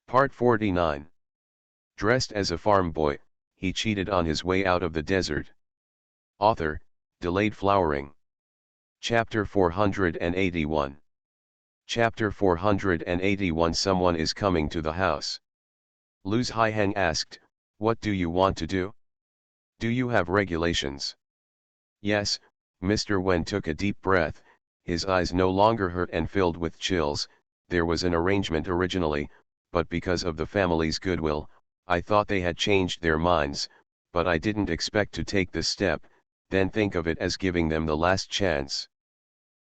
Part 49. Dressed as a farm boy, he cheated on his way out of the desert. Author, Delayed Flowering. Chapter 481. Chapter 481. Someone is coming to the house. Luz Haihang asked, "What do you want to do? Do you have regulations?" "Yes." Mr. Wen took a deep breath, his eyes no longer hurt and filled with chills. "There was an arrangement originally, but because of the family's goodwill, I thought they had changed their minds, but I didn't expect to take this step, then think of it as giving them the last chance."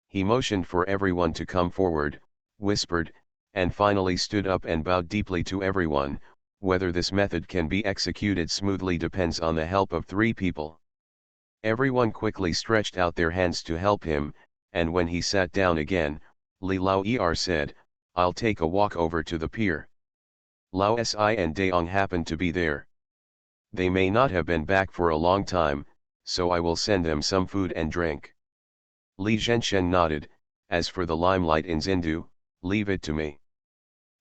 He motioned for everyone to come forward, whispered, and finally stood up and bowed deeply to everyone. "Whether this method can be executed smoothly depends on the help of 3 people. Everyone quickly stretched out their hands to help him, and when he sat down again, Li Lao Er said, "I'll take a walk over to the pier." Lao Si and Daong happened to be there. They may not have been back for a long time, so I will send them some food and drink. Li Zhensheng nodded. "As for the limelight in Zindu, leave it to me."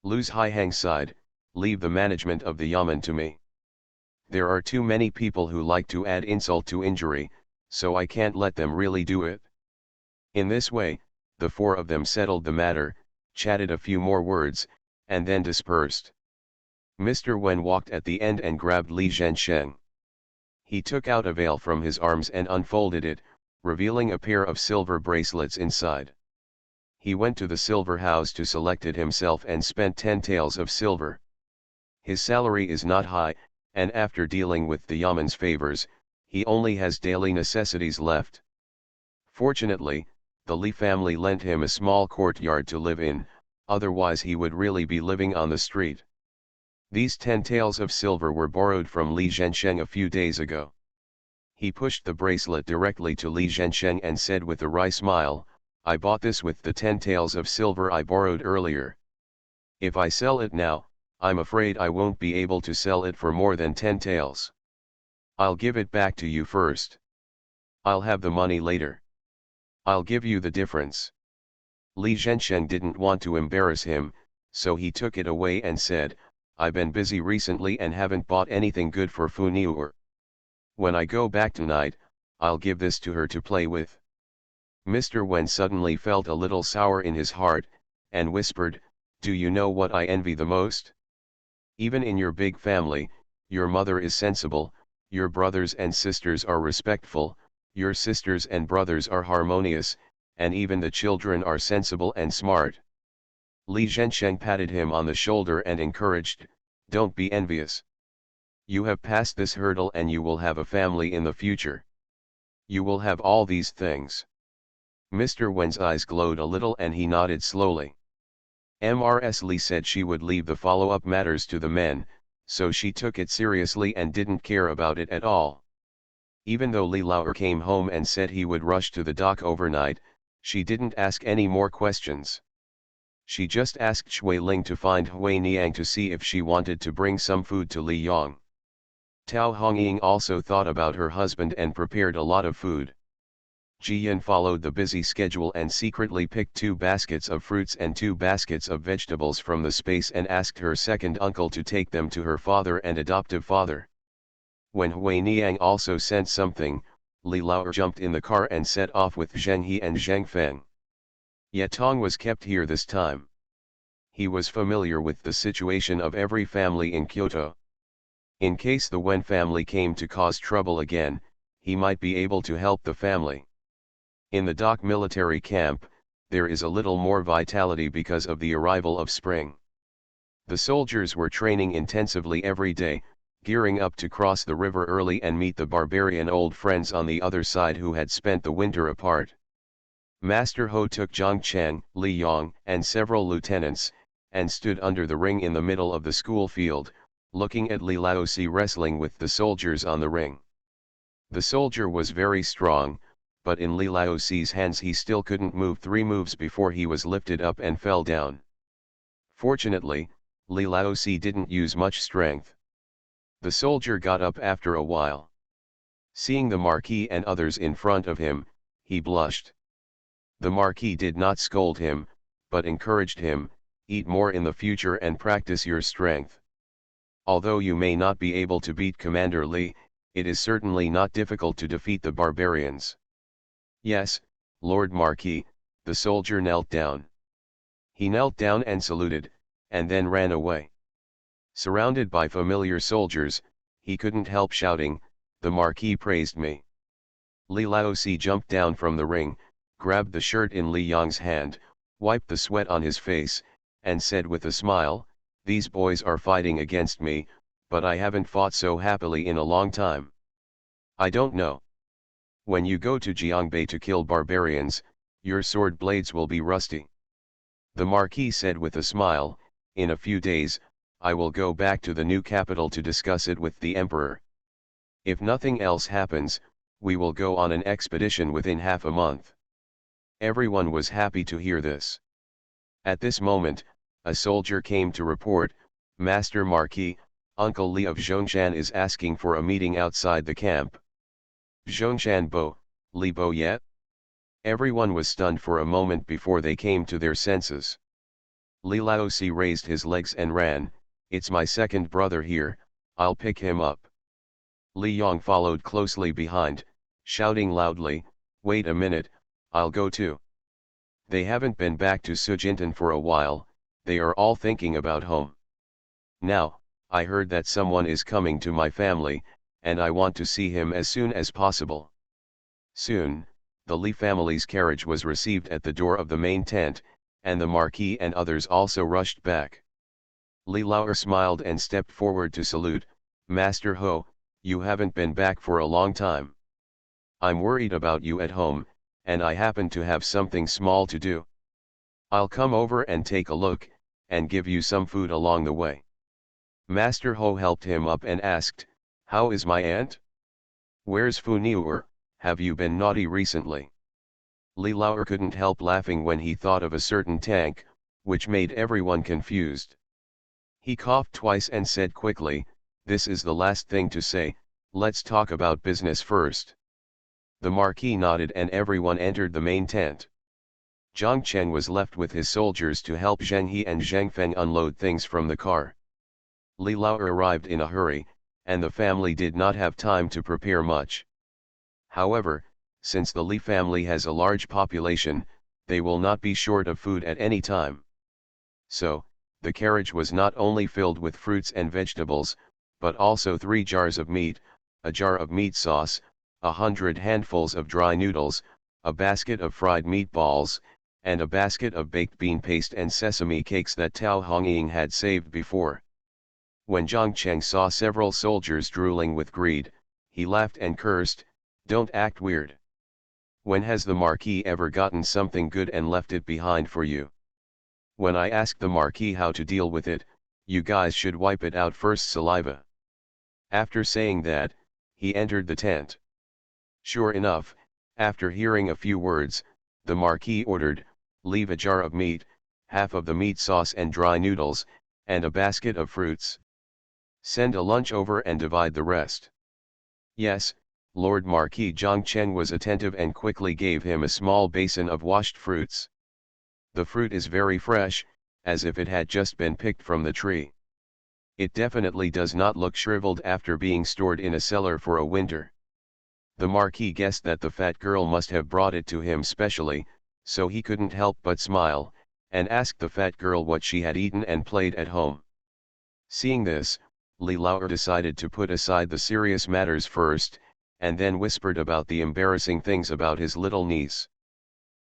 Luz Haihang sighed, "Leave the management of the yamen to me. There are too many people who like to add insult to injury, so I can't let them really do it." In this way, the 4 of them settled the matter, chatted a few more words, and then dispersed. Mr. Wen walked at the end and grabbed Li Zhensheng. He took out a veil from his arms and unfolded it, revealing a pair of silver bracelets inside. He went to the silver house to select it himself and spent 10 taels of silver. His salary is not high, and after dealing with the Yamen's favors, he only has daily necessities left. Fortunately, the Li family lent him a small courtyard to live in, otherwise he would really be living on the street. These 10 taels of silver were borrowed from Li Zhensheng a few days ago. He pushed the bracelet directly to Li Zhensheng and said with a wry smile, "I bought this with the 10 taels of silver I borrowed earlier. If I sell it now, I'm afraid I won't be able to sell it for more than 10 taels. I'll give it back to you first. I'll have the money later. I'll give you the difference." Li Zhensheng didn't want to embarrass him, so he took it away and said, "I've been busy recently and haven't bought anything good for Fu Niuer. When I go back tonight, I'll give this to her to play with." Mr. Wen suddenly felt a little sour in his heart, and whispered, "Do you know what I envy the most? Even in your big family, your mother is sensible, your brothers and sisters are respectful, your sisters and brothers are harmonious, and even the children are sensible and smart." Li Zhensheng patted him on the shoulder and encouraged, "Don't be envious. You have passed this hurdle and you will have a family in the future. You will have all these things." Mr. Wen's eyes glowed a little and he nodded slowly. Mrs. Li said she would leave the follow-up matters to the men, so she took it seriously and didn't care about it at all. Even though Li Laoer came home and said he would rush to the dock overnight, she didn't ask any more questions. She just asked Shui Ling to find Hui Niang to see if she wanted to bring some food to Li Yong. Tao Hongying also thought about her husband and prepared a lot of food. Ji Yin followed the busy schedule and secretly picked 2 baskets of fruits and 2 baskets of vegetables from the space and asked her second uncle to take them to her father and adoptive father. When Hui Niang also sent something, Li Laoer jumped in the car and set off with Zheng He and Zheng Feng. Yet Tong was kept here this time. He was familiar with the situation of every family in Kyoto. In case the Wen family came to cause trouble again, he might be able to help the family. In the dock military camp, there is a little more vitality because of the arrival of spring. The soldiers were training intensively every day, gearing up to cross the river early and meet the barbarian old friends on the other side who had spent the winter apart. Master Ho took Zhang Cheng, Li Yong, and several lieutenants, and stood under the ring in the middle of the school field, looking at Li Laosi wrestling with the soldiers on the ring. The soldier was very strong, but in Li Laosi's hands he still couldn't move 3 moves before he was lifted up and fell down. Fortunately, Li Laosi didn't use much strength. The soldier got up after a while. Seeing the Marquis and others in front of him, he blushed. The Marquis did not scold him, but encouraged him, eat more in the future and practice your strength. Although you may not be able to beat Commander Li, it is certainly not difficult to defeat the barbarians. Yes, Lord Marquis, the soldier knelt down. He knelt down and saluted, and then ran away. Surrounded by familiar soldiers, he couldn't help shouting, "The Marquis praised me." Li Laozi jumped down from the ring, grabbed the shirt in Li Yang's hand, wiped the sweat on his face, and said with a smile, "These boys are fighting against me, but I haven't fought so happily in a long time. I don't know. When you go to Jiangbei to kill barbarians, your sword blades will be rusty." The Marquis said with a smile, "In a few days, I will go back to the new capital to discuss it with the Emperor. If nothing else happens, we will go on an expedition within half a month." Everyone was happy to hear this. At this moment, a soldier came to report, "Master Marquis, Uncle Li of Zhongshan is asking for a meeting outside the camp." Zhongshan Bo, Li Bo yet? Everyone was stunned for a moment before they came to their senses. Li Laozi raised his legs and ran, "It's my second brother here, I'll pick him up." Li Yong followed closely behind, shouting loudly, "Wait a minute, I'll go too." They haven't been back to Sujintan for a while, they are all thinking about home. Now, I heard that someone is coming to my family, and I want to see him as soon as possible. Soon, the Li family's carriage was received at the door of the main tent, and the Marquis and others also rushed back. Li Lao smiled and stepped forward to salute, "Master Ho, you haven't been back for a long time. I'm worried about you at home, and I happen to have something small to do. I'll come over and take a look, and give you some food along the way." Master Ho helped him up and asked, "How is my aunt? Where's Fu Niuer, have you been naughty recently?" Li Lao couldn't help laughing when he thought of a certain tank, which made everyone confused. He coughed twice and said quickly, "This is the last thing to say, let's talk about business first." The Marquis nodded and everyone entered the main tent. Zhang Chen was left with his soldiers to help Zheng He and Zheng Feng unload things from the car. Li Lao arrived in a hurry, and the family did not have time to prepare much. However, since the Li family has a large population, they will not be short of food at any time. So, the carriage was not only filled with fruits and vegetables, but also 3 jars of meat, a jar of meat sauce, 100 handfuls of dry noodles, a basket of fried meatballs, and a basket of baked bean paste and sesame cakes that Tao Hongying had saved before. When Zhang Cheng saw several soldiers drooling with greed, he laughed and cursed, "Don't act weird. When has the Marquis ever gotten something good and left it behind for you? When I ask the Marquis how to deal with it, you guys should wipe it out first." Saliva. After saying that, he entered the tent. Sure enough, after hearing a few words, the Marquis ordered, "Leave a jar of meat, half of the meat sauce and dry noodles, and a basket of fruits. Send a lunch over and divide the rest." "Yes, Lord Marquis." Zhang Chen was attentive and quickly gave him a small basin of washed fruits. The fruit is very fresh, as if it had just been picked from the tree. It definitely does not look shriveled after being stored in a cellar for a winter. The Marquis guessed that the fat girl must have brought it to him specially, so he couldn't help but smile, and asked the fat girl what she had eaten and played at home. Seeing this, Li Lao decided to put aside the serious matters first, and then whispered about the embarrassing things about his little niece.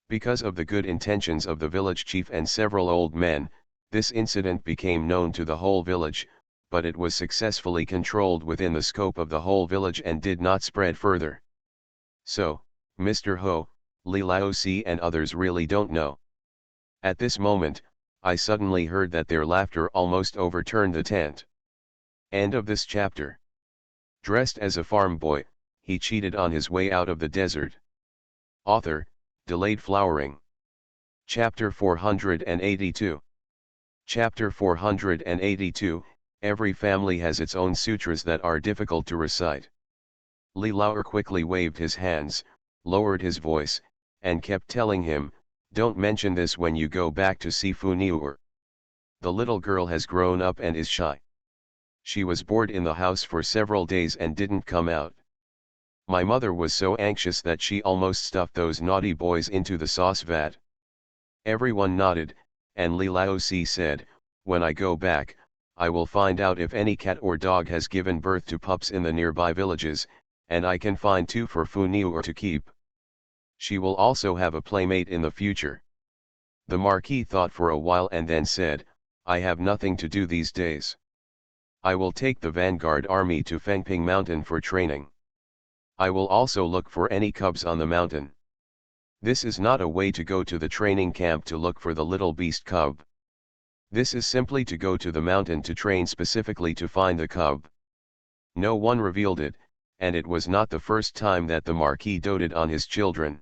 Because of the good intentions of the village chief and several old men, this incident became known to the whole village, but it was successfully controlled within the scope of the whole village and did not spread further. "So, Mr. Ho, Li Laozi and others really don't know." At this moment, I suddenly heard that their laughter almost overturned the tent. End of this chapter. Dressed as a farm boy, he cheated on his way out of the desert. Author, Delayed Flowering. Chapter 482. Chapter 482, Every family has its own sutras that are difficult to recite. Li Lao quickly waved his hands, lowered his voice, and kept telling him, "Don't mention this when you go back to see Fu Niuer. The little girl has grown up and is shy. She was bored in the house for several days and didn't come out. My mother was so anxious that she almost stuffed those naughty boys into the sauce vat. Everyone nodded, and Li Laozi said, when I go back, I will find out if any cat or dog has given birth to pups in the nearby villages, and I can find 2 for Fu Niu to keep. She will also have a playmate in the future. The Marquis thought for a while and then said, I have nothing to do these days. I will take the vanguard army to Fengping Mountain for training. I will also look for any cubs on the mountain. This is not a way to go to the training camp to look for the little beast cub. This is simply to go to the mountain to train specifically to find the cub. No one revealed it, and it was not the first time that the Marquis doted on his children.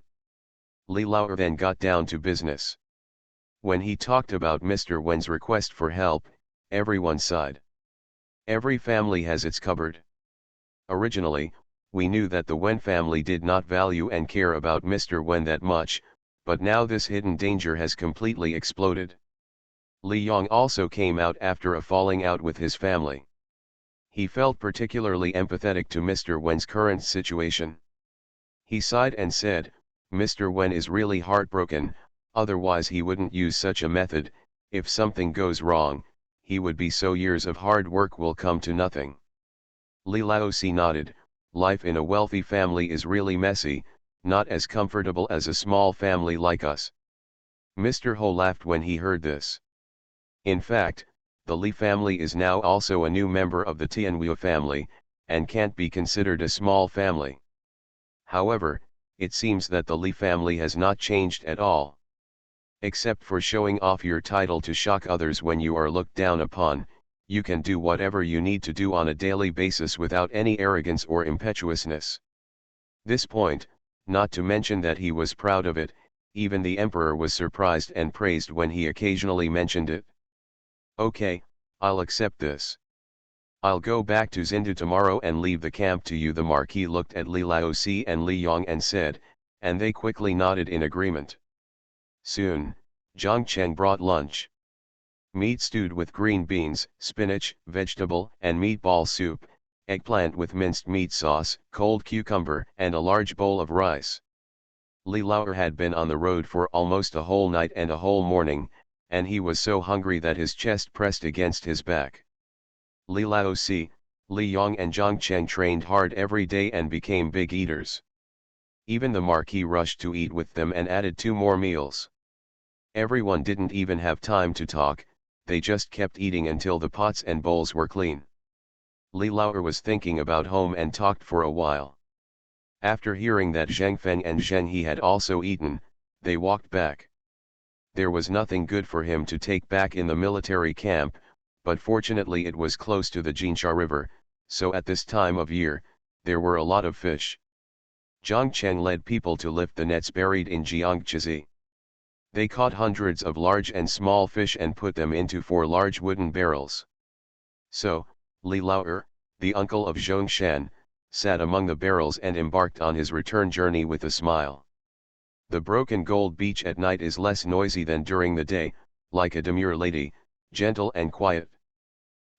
Li Lao then got down to business. When he talked about Mr. Wen's request for help, everyone sighed. Every family has its cupboard. Originally, we knew that the Wen family did not value and care about Mr. Wen that much, but now this hidden danger has completely exploded. Li Yong also came out after a falling out with his family. He felt particularly empathetic to Mr. Wen's current situation. He sighed and said, Mr. Wen is really heartbroken, otherwise he wouldn't use such a method. If something goes wrong, he would be so years of hard work will come to nothing. Li Laozi nodded, life in a wealthy family is really messy, not as comfortable as a small family like us. Mr. Ho laughed when he heard this. In fact, the Li family is now also a new member of the Tianwu family, and can't be considered a small family. However, it seems that the Li family has not changed at all. Except for showing off your title to shock others when you are looked down upon, you can do whatever you need to do on a daily basis without any arrogance or impetuousness. This point, not to mention that he was proud of it, even the emperor was surprised and praised when he occasionally mentioned it. Okay, I'll accept this. I'll go back to Zindu tomorrow and leave the camp to you. The Marquis looked at Li Laozi and Li Yong and said, and they quickly nodded in agreement. Soon, Zhang Cheng brought lunch. Meat stewed with green beans, spinach, vegetable and meatball soup, eggplant with minced meat sauce, cold cucumber and a large bowl of rice. Li Lao had been on the road for almost a whole night and a whole morning, and he was so hungry that his chest pressed against his back. Li Laozi, Li Yong and Zhang Cheng trained hard every day and became big eaters. Even the Marquis rushed to eat with them and added 2 more meals. Everyone didn't even have time to talk, they just kept eating until the pots and bowls were clean. Li Lao was thinking about home and talked for a while. After hearing that Zheng Feng and Zheng He had also eaten, they walked back. There was nothing good for him to take back in the military camp, but fortunately it was close to the Jinsha River, so at this time of year, there were a lot of fish. Zhang Cheng led people to lift the nets buried in Jiangchizi. They caught hundreds of large and small fish and put them into 4 large wooden barrels. So, Li Lao, the uncle of Zhongshan, sat among the barrels and embarked on his return journey with a smile. The broken gold beach at night is less noisy than during the day, like a demure lady, gentle and quiet.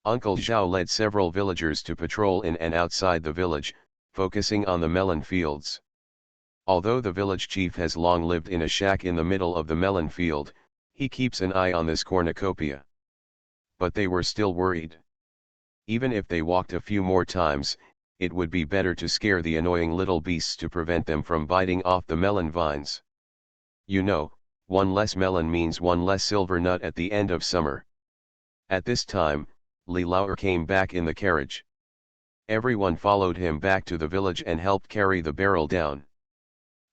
Uncle Zhao led several villagers to patrol in and outside the village, focusing on the melon fields. Although the village chief has long lived in a shack in the middle of the melon field, he keeps an eye on this cornucopia. But they were still worried. Even if they walked a few more times, it would be better to scare the annoying little beasts to prevent them from biting off the melon vines. You know, 1 less melon means 1 less silver nut at the end of summer. At this time, Li Lao came back in the carriage. Everyone followed him back to the village and helped carry the barrel down.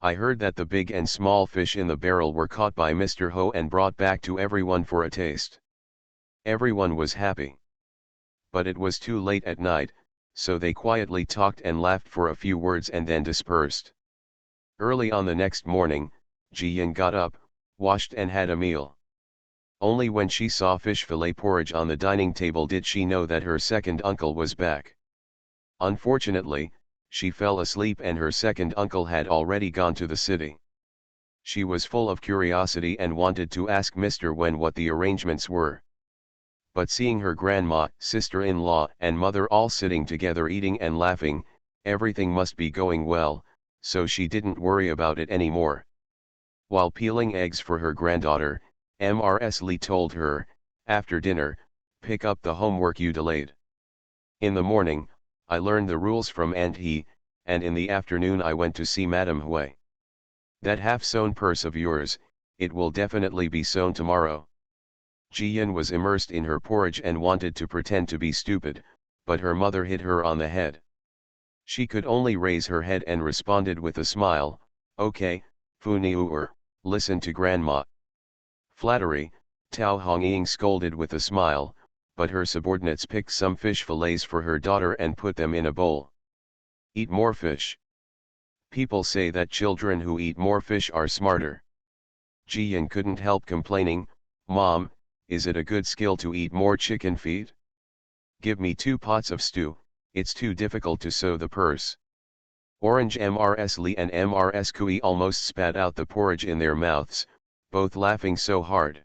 I heard that the big and small fish in the barrel were caught by Mr. Ho and brought back to everyone for a taste. Everyone was happy. But it was too late at night, so they quietly talked and laughed for a few words and then dispersed. Early on the next morning, Ji Yin got up, washed and had a meal. Only when she saw fish fillet porridge on the dining table did she know that her second uncle was back. Unfortunately, she fell asleep and her second uncle had already gone to the city. She was full of curiosity and wanted to ask Mr. Wen what the arrangements were. But seeing her grandma, sister-in-law and mother all sitting together eating and laughing, everything must be going well, so she didn't worry about it anymore. While peeling eggs for her granddaughter, Mrs. Lee told her, after dinner, pick up the homework you delayed. In the morning, I learned the rules from Aunt He, and in the afternoon I went to see Madame Hui. That half-sewn purse of yours, it will definitely be sewn tomorrow. Jiyan was immersed in her porridge and wanted to pretend to be stupid, but her mother hit her on the head. She could only raise her head and responded with a smile, okay, Fu Niuer, listen to grandma. Flattery, Tao Hongying scolded with a smile, but her subordinates picked some fish fillets for her daughter and put them in a bowl. Eat more fish. People say that children who eat more fish are smarter. Jiyan couldn't help complaining, Mom, is it a good skill to eat more chicken feet? Give me 2 pots of stew, it's too difficult to sew the purse. Orange Mrs. Lee and Mrs. Kui almost spat out the porridge in their mouths, both laughing so hard.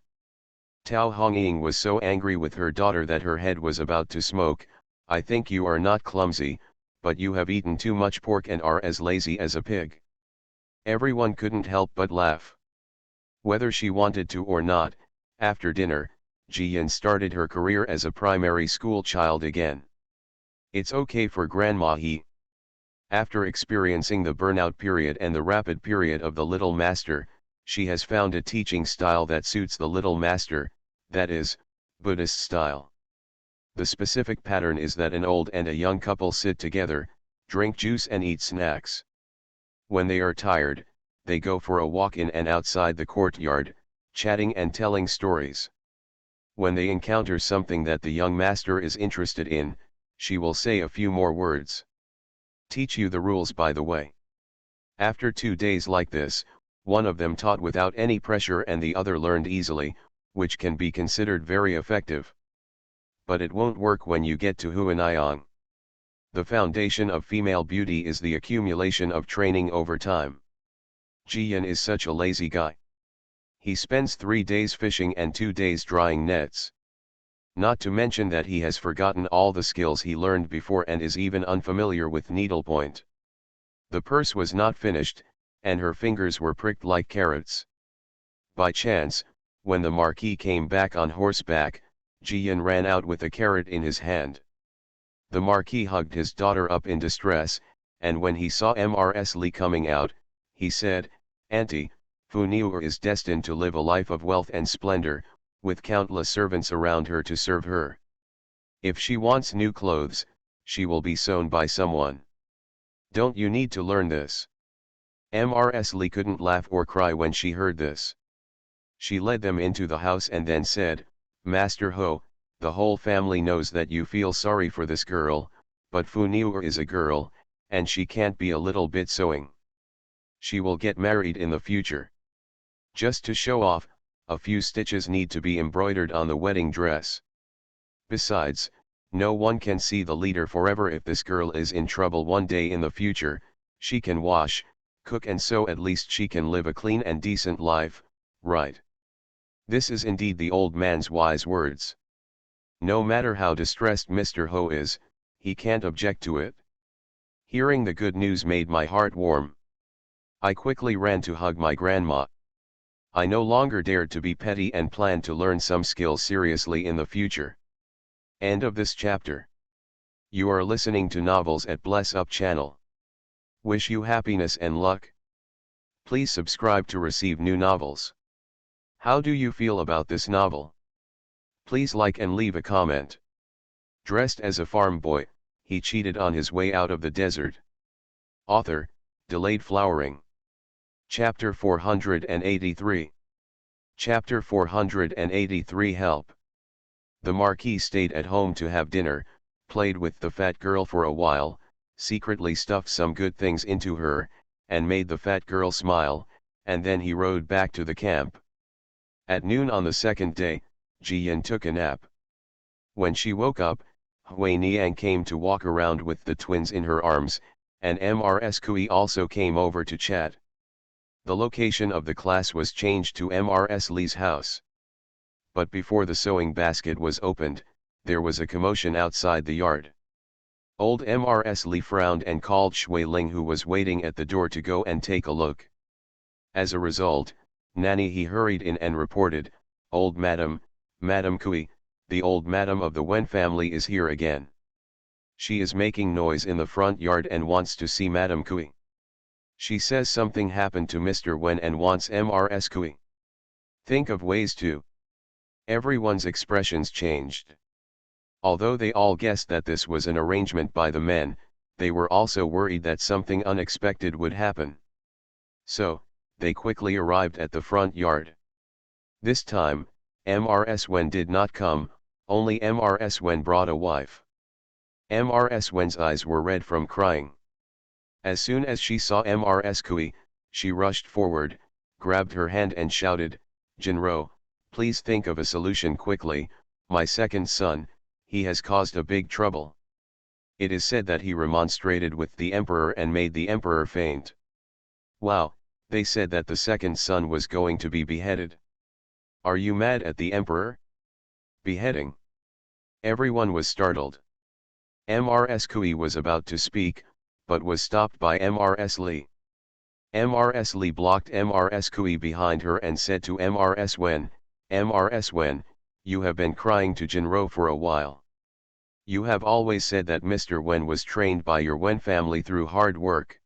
Tao Hongying was so angry with her daughter that her head was about to smoke. I think you are not clumsy, but you have eaten too much pork and are as lazy as a pig. Everyone couldn't help but laugh. Whether she wanted to or not, after dinner, Jiyan started her career as a primary school child again. It's okay for Grandma He. After experiencing the burnout period and the rapid period of the Little Master, she has found a teaching style that suits the Little Master, that is, Buddhist style. The specific pattern is that an old and a young couple sit together, drink juice and eat snacks. When they are tired, they go for a walk in and outside the courtyard, chatting and telling stories. When they encounter something that the young master is interested in, she will say a few more words. Teach you the rules by the way. After 2 days like this, one of them taught without any pressure and the other learned easily, which can be considered very effective. But it won't work when you get to Huanayang. The foundation of female beauty is the accumulation of training over time. Jiyan is such a lazy guy. He spends 3 days fishing and 2 days drying nets. Not to mention that he has forgotten all the skills he learned before and is even unfamiliar with needlepoint. The purse was not finished, and her fingers were pricked like carrots. By chance, when the Marquis came back on horseback, Jiyan ran out with a carrot in his hand. The Marquis hugged his daughter up in distress, and when he saw Mrs. Lee coming out, he said, Auntie, Fu Niuer is destined to live a life of wealth and splendor, with countless servants around her to serve her. If she wants new clothes, she will be sewn by someone. Don't you need to learn this? Mrs. Lee couldn't laugh or cry when she heard this. She led them into the house and then said, Master Ho, the whole family knows that you feel sorry for this girl, but Fu Niuer is a girl, and she can't be a little bit sewing. She will get married in the future. Just to show off, a few stitches need to be embroidered on the wedding dress. Besides, no one can see the leader forever. If this girl is in trouble one day in the future, she can wash, cook and sew. At least she can live a clean and decent life, right? This is indeed the old man's wise words. No matter how distressed Mr. Ho is, he can't object to it. Hearing the good news made my heart warm. I quickly ran to hug my grandma. I no longer dared to be petty and planned to learn some skills seriously in the future. End of this chapter. You are listening to Novels at Bless Up channel. Wish you happiness and luck. Please subscribe to receive new novels. How do you feel about this novel? Please like and leave a comment. Dressed as a farm boy, he cheated on his way out of the desert. Author, Delayed Flowering. Chapter 483. Chapter 483 Help. The Marquis stayed at home to have dinner, played with the fat girl for a while, secretly stuffed some good things into her, and made the fat girl smile, and then he rode back to the camp. At noon on the second day, Jiyan took a nap. When she woke up, Hui Niang came to walk around with the twins in her arms, and Mrs. Kui also came over to chat. The location of the class was changed to Mrs. Lee's house. but before the sewing basket was opened, there was a commotion outside the yard. Old Mrs. Li frowned and called Shui Ling, who was waiting at the door, to go and take a look. As a result, Nanny he hurried in and reported, "Old Madam, Madam Kui, the old madam of the Wen family is here again. She is making noise in the front yard and wants to see Madam Kui. She says something happened to Mr. Wen and wants Mrs. Kui." Think of ways to. Everyone's expressions changed. Although they all guessed that this was an arrangement by the men, they were also worried that something unexpected would happen. So, they quickly arrived at the front yard. This time, Mrs. Wen did not come, only Mrs. Wen brought a wife. Mrs. Wen's eyes were red from crying. As soon as she saw Mrs. Kui, she rushed forward, grabbed her hand and shouted, "Jinro, please think of a solution quickly, my second son, he has caused a big trouble." It is said that he remonstrated with the emperor and made the emperor faint. Wow, they said that the second son was going to be beheaded. Are you mad at the emperor? Beheading? Everyone was startled. Mrs. Kui was about to speak, but was stopped by Mrs. Li. Mrs. Li blocked Mrs. Kui behind her and said to Mrs. Wen, "Mrs. Wen, you have been crying to Jinro for a while. You have always said that Mr. Wen was trained by your Wen family through hard work.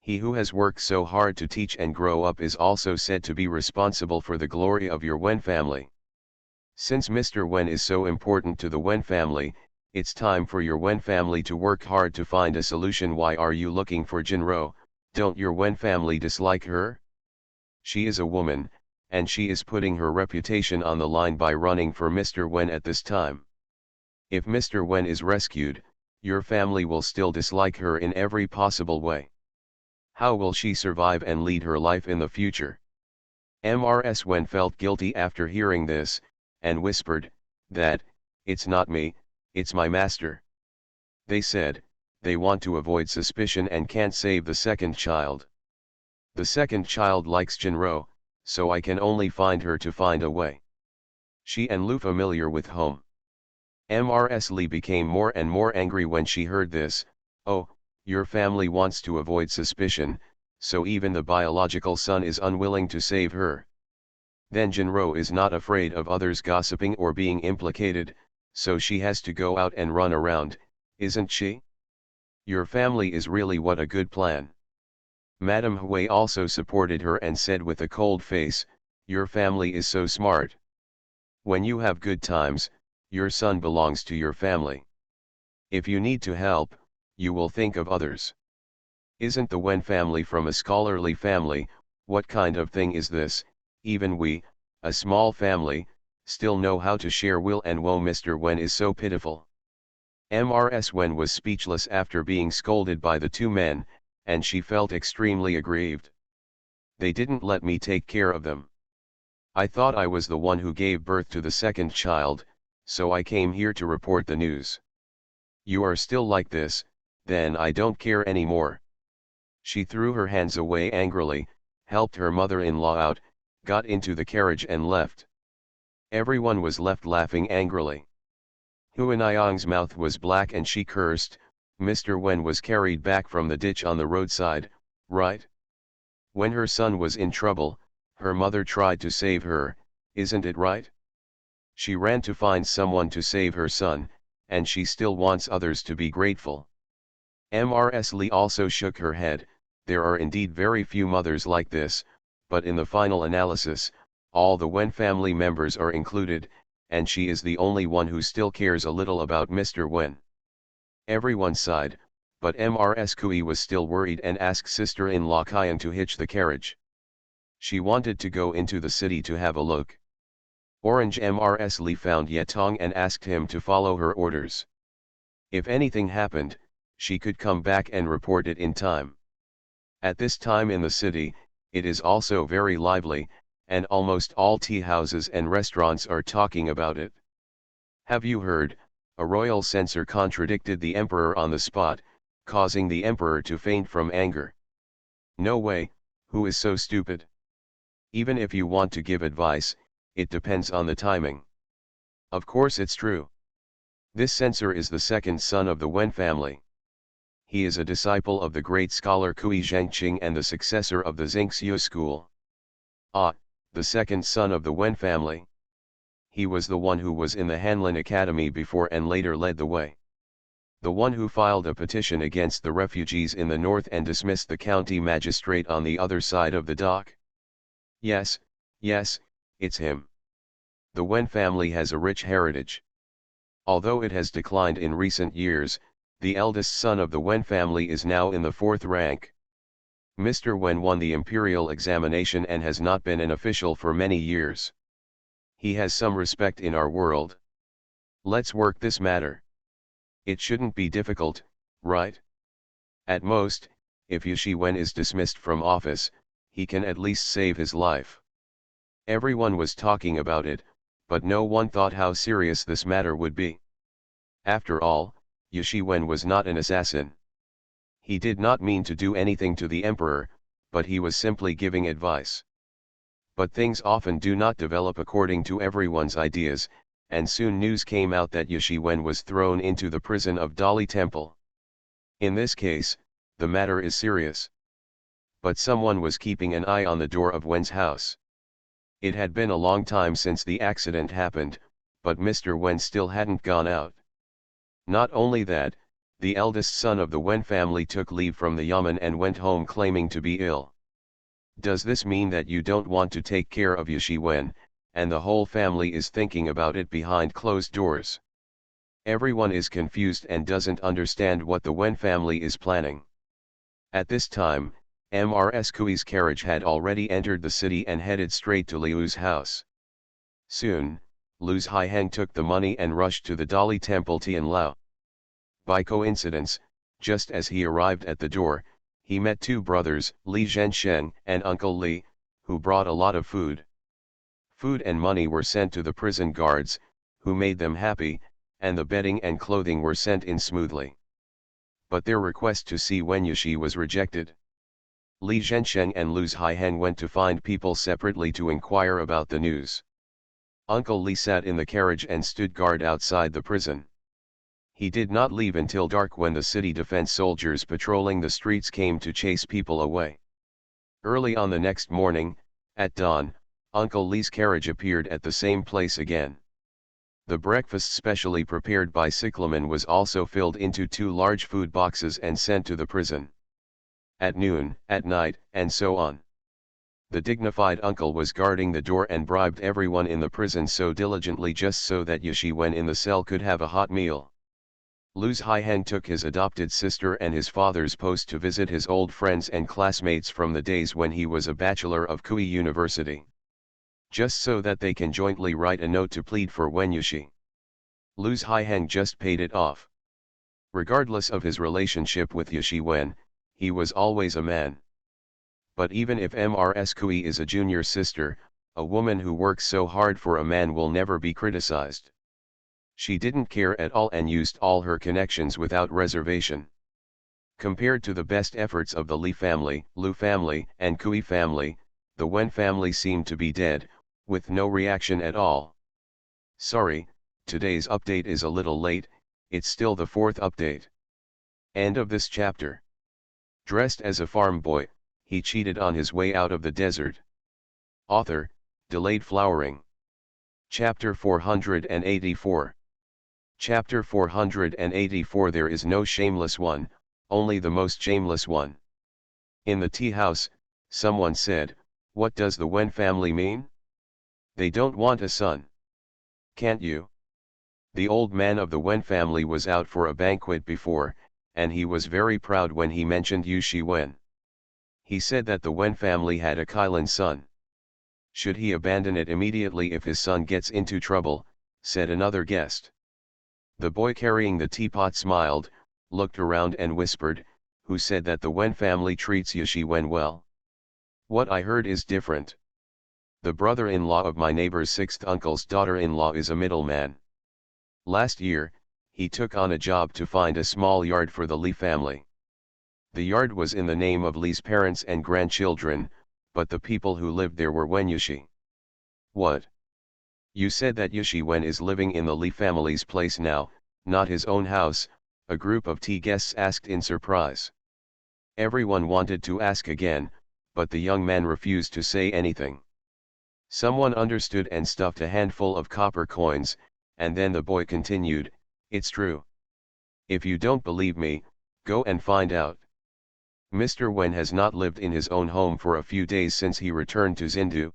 He who has worked so hard to teach and grow up is also said to be responsible for the glory of your Wen family. Since Mr. Wen is so important to the Wen family, it's time for your Wen family to work hard to find a solution. Why are you looking for Jinro? Don't your Wen family dislike her? She is a woman, and she is putting her reputation on the line by running for Mr. Wen at this time. If Mr. Wen is rescued, your family will still dislike her in every possible way. How will she survive and lead her life in the future?" Mrs. Wen felt guilty after hearing this, and whispered, that, "It's not me, it's my master." They said, they want to avoid suspicion and can't save the second child. The second child likes Jinro, so I can only find her to find a way. She and Lu familiar with home. Mrs. Li became more and more angry when she heard this. "Oh, your family wants to avoid suspicion, so even the biological son is unwilling to save her. Then Jinro is not afraid of others gossiping or being implicated, so she has to go out and run around, isn't she? Your family is really what a good plan." Madame Hui also supported her and said with a cold face, "Your family is so smart. When you have good times, your son belongs to your family. If you need to help, you will think of others. Isn't the Wen family from a scholarly family? What kind of thing is this? Even we, a small family, still know how to share will and woe. Mr. Wen is so pitiful." Mrs. Wen was speechless after being scolded by the two men, and she felt extremely aggrieved. "They didn't let me take care of them. I thought I was the one who gave birth to the second child, so I came here to report the news. You are still like this, then I don't care anymore." She threw her hands away angrily, helped her mother-in-law out, got into the carriage and left. Everyone was left laughing angrily. Huanyang's mouth was black and she cursed. Mr. Wen was carried back from the ditch on the roadside, right? When her son was in trouble, her mother tried to save her, isn't it right? She ran to find someone to save her son, and she still wants others to be grateful. Mrs. Li also shook her head. There are indeed very few mothers like this, but in the final analysis, all the Wen family members are included, and she is the only one who still cares a little about Mr. Wen. Everyone sighed, but Mrs. Kui was still worried and asked sister-in-law Kyan to hitch the carriage. She wanted to go into the city to have a look. Orange Mrs. Li found Yetong and asked him to follow her orders. If anything happened, she could come back and report it in time. At this time in the city, it is also very lively, and almost all tea houses and restaurants are talking about it. Have you heard? A royal censor contradicted the emperor on the spot, causing the emperor to faint from anger. No way, who is so stupid? Even if you want to give advice, it depends on the timing. Of course it's true. This censor is the second son of the Wen family. He is a disciple of the great scholar Kui Zhengqing and the successor of the Xingxiu school. Ah, the second son of the Wen family. He was the one who was in the Hanlin Academy before and later led the way. The one who filed a petition against the refugees in the north and dismissed the county magistrate on the other side of the dock. Yes, yes, it's him. The Wen family has a rich heritage. Although it has declined in recent years, the eldest son of the Wen family is now in the fourth rank. Mr. Wen won the imperial examination and has not been an official for many years. He has some respect in our world. Let's work this matter. It shouldn't be difficult, right? At most, if Yushi Wen is dismissed from office, he can at least save his life. Everyone was talking about it, but no one thought how serious this matter would be. After all, Yushi Wen was not an assassin. He did not mean to do anything to the emperor, but he was simply giving advice. But things often do not develop according to everyone's ideas, and soon news came out that Yushi Wen was thrown into the prison of Dali Temple. In this case, the matter is serious. But someone was keeping an eye on the door of Wen's house. It had been a long time since the accident happened, but Mr. Wen still hadn't gone out. Not only that, the eldest son of the Wen family took leave from the yamen and went home claiming to be ill. Does this mean that you don't want to take care of Yushi Wen, and the whole family is thinking about it behind closed doors? Everyone is confused and doesn't understand what the Wen family is planning. At this time, Mrs. Kui's carriage had already entered the city and headed straight to Liu's house. Soon, Lu's Haiheng took the money and rushed to the Dali Temple Tianlao. By coincidence, just as he arrived at the door, he met two brothers, Li Zhensheng and Uncle Li, who brought a lot of food. Food and money were sent to the prison guards, who made them happy, and the bedding and clothing were sent in smoothly. But their request to see Wen Yushi was rejected. Li Zhensheng and Lu's Haiheng went to find people separately to inquire about the news. Uncle Li sat in the carriage and stood guard outside the prison. He did not leave until dark when the city defense soldiers patrolling the streets came to chase people away. Early on the next morning, at dawn, Uncle Li's carriage appeared at the same place again. The breakfast specially prepared by cyclamen was also filled into two large food boxes and sent to the prison. At noon, at night, and so on. The dignified uncle was guarding the door and bribed everyone in the prison so diligently just so that Yushi Wen in the cell could have a hot meal. Lu's Haiheng took his adopted sister and his father's post to visit his old friends and classmates from the days when he was a bachelor of Kui University. Just so that they can jointly write a note to plead for Wen Yushi. Lu's Haiheng just paid it off. Regardless of his relationship with Yushi Wen, he was always a man. But even if Mrs. Kui is a junior sister, a woman who works so hard for a man will never be criticized. She didn't care at all and used all her connections without reservation. Compared to the best efforts of the Li family, Lu family, and Kui family, the Wen family seemed to be dead, with no reaction at all. Sorry, today's update is a little late, it's still the fourth update. End of this chapter. Dressed as a farm boy, he cheated on his way out of the desert. Author, Delayed Flowering. Chapter 484. Chapter 484. There is no shameless one, only the most shameless one. In the tea house, someone said, "What does the Wen family mean? They don't want a son. Can't you?" The old man of the Wen family was out for a banquet before, and he was very proud when he mentioned Yushi Wen. He said that the Wen family had a Kailan son. Should he abandon it immediately if his son gets into trouble, said another guest. The boy carrying the teapot smiled, looked around and whispered, "Who said that the Wen family treats Yushi Wen well? What I heard is different. The brother-in-law of my neighbor's sixth uncle's daughter-in-law is a middleman. Last year, he took on a job to find a small yard for the Li family. The yard was in the name of Li's parents and grandchildren, but the people who lived there were Wen Yushi." "What? You said that Yishi Wen is living in the Li family's place now, not his own house, a group of tea guests asked in surprise. Everyone wanted to ask again, but the young man refused to say anything. Someone understood and stuffed a handful of copper coins, and then the boy continued, "It's true. If you don't believe me, go and find out. Mr. Wen has not lived in his own home for a few days since he returned to Zindu.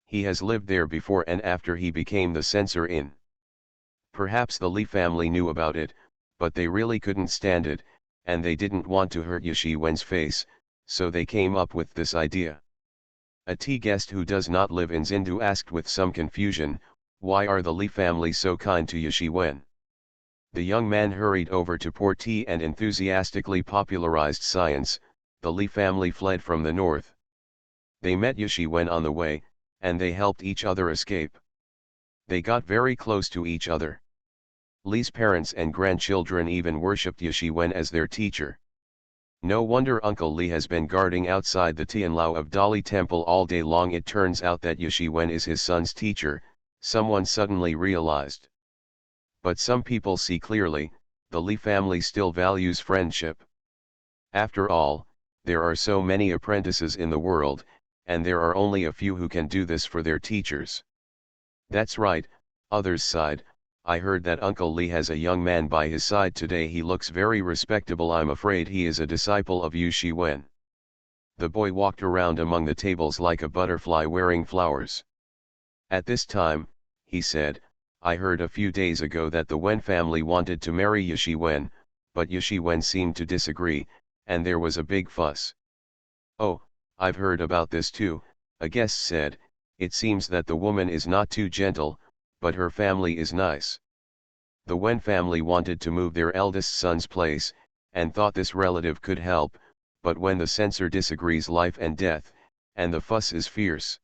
He has lived there before and after he became the censor in." Perhaps the Li family knew about it, but they really couldn't stand it, and they didn't want to hurt Yishi Wen's face, so they came up with this idea. A tea guest who does not live in Zindu asked with some confusion, "Why are the Li family so kind to Yishi Wen?" The young man hurried over to pour tea and enthusiastically popularized science. The Li family fled from the north. They met Yishi Wen on the way, and they helped each other escape. They got very close to each other. Li's parents and grandchildren even worshipped Yishi Wen as their teacher. No wonder Uncle Li has been guarding outside the Tianlao of Dali Temple all day long. It turns out that Yishi Wen is his son's teacher, someone suddenly realized. But some people see clearly, the Li family still values friendship. After all, there are so many apprentices in the world, and there are only a few who can do this for their teachers. That's right, others sighed. I heard that Uncle Li has a young man by his side today. He looks very respectable. I'm afraid he is a disciple of Yishi Wen. The boy walked around among the tables like a butterfly wearing flowers. At this time, he said, I heard a few days ago that the Wen family wanted to marry Yishi Wen, but Yishi Wen seemed to disagree, and there was a big fuss. Oh, I've heard about this too, a guest said. It seems that the woman is not too gentle, but her family is nice. The Wen family wanted to move their eldest son's place, and thought this relative could help, but when the censor disagrees life and death, and the fuss is fierce.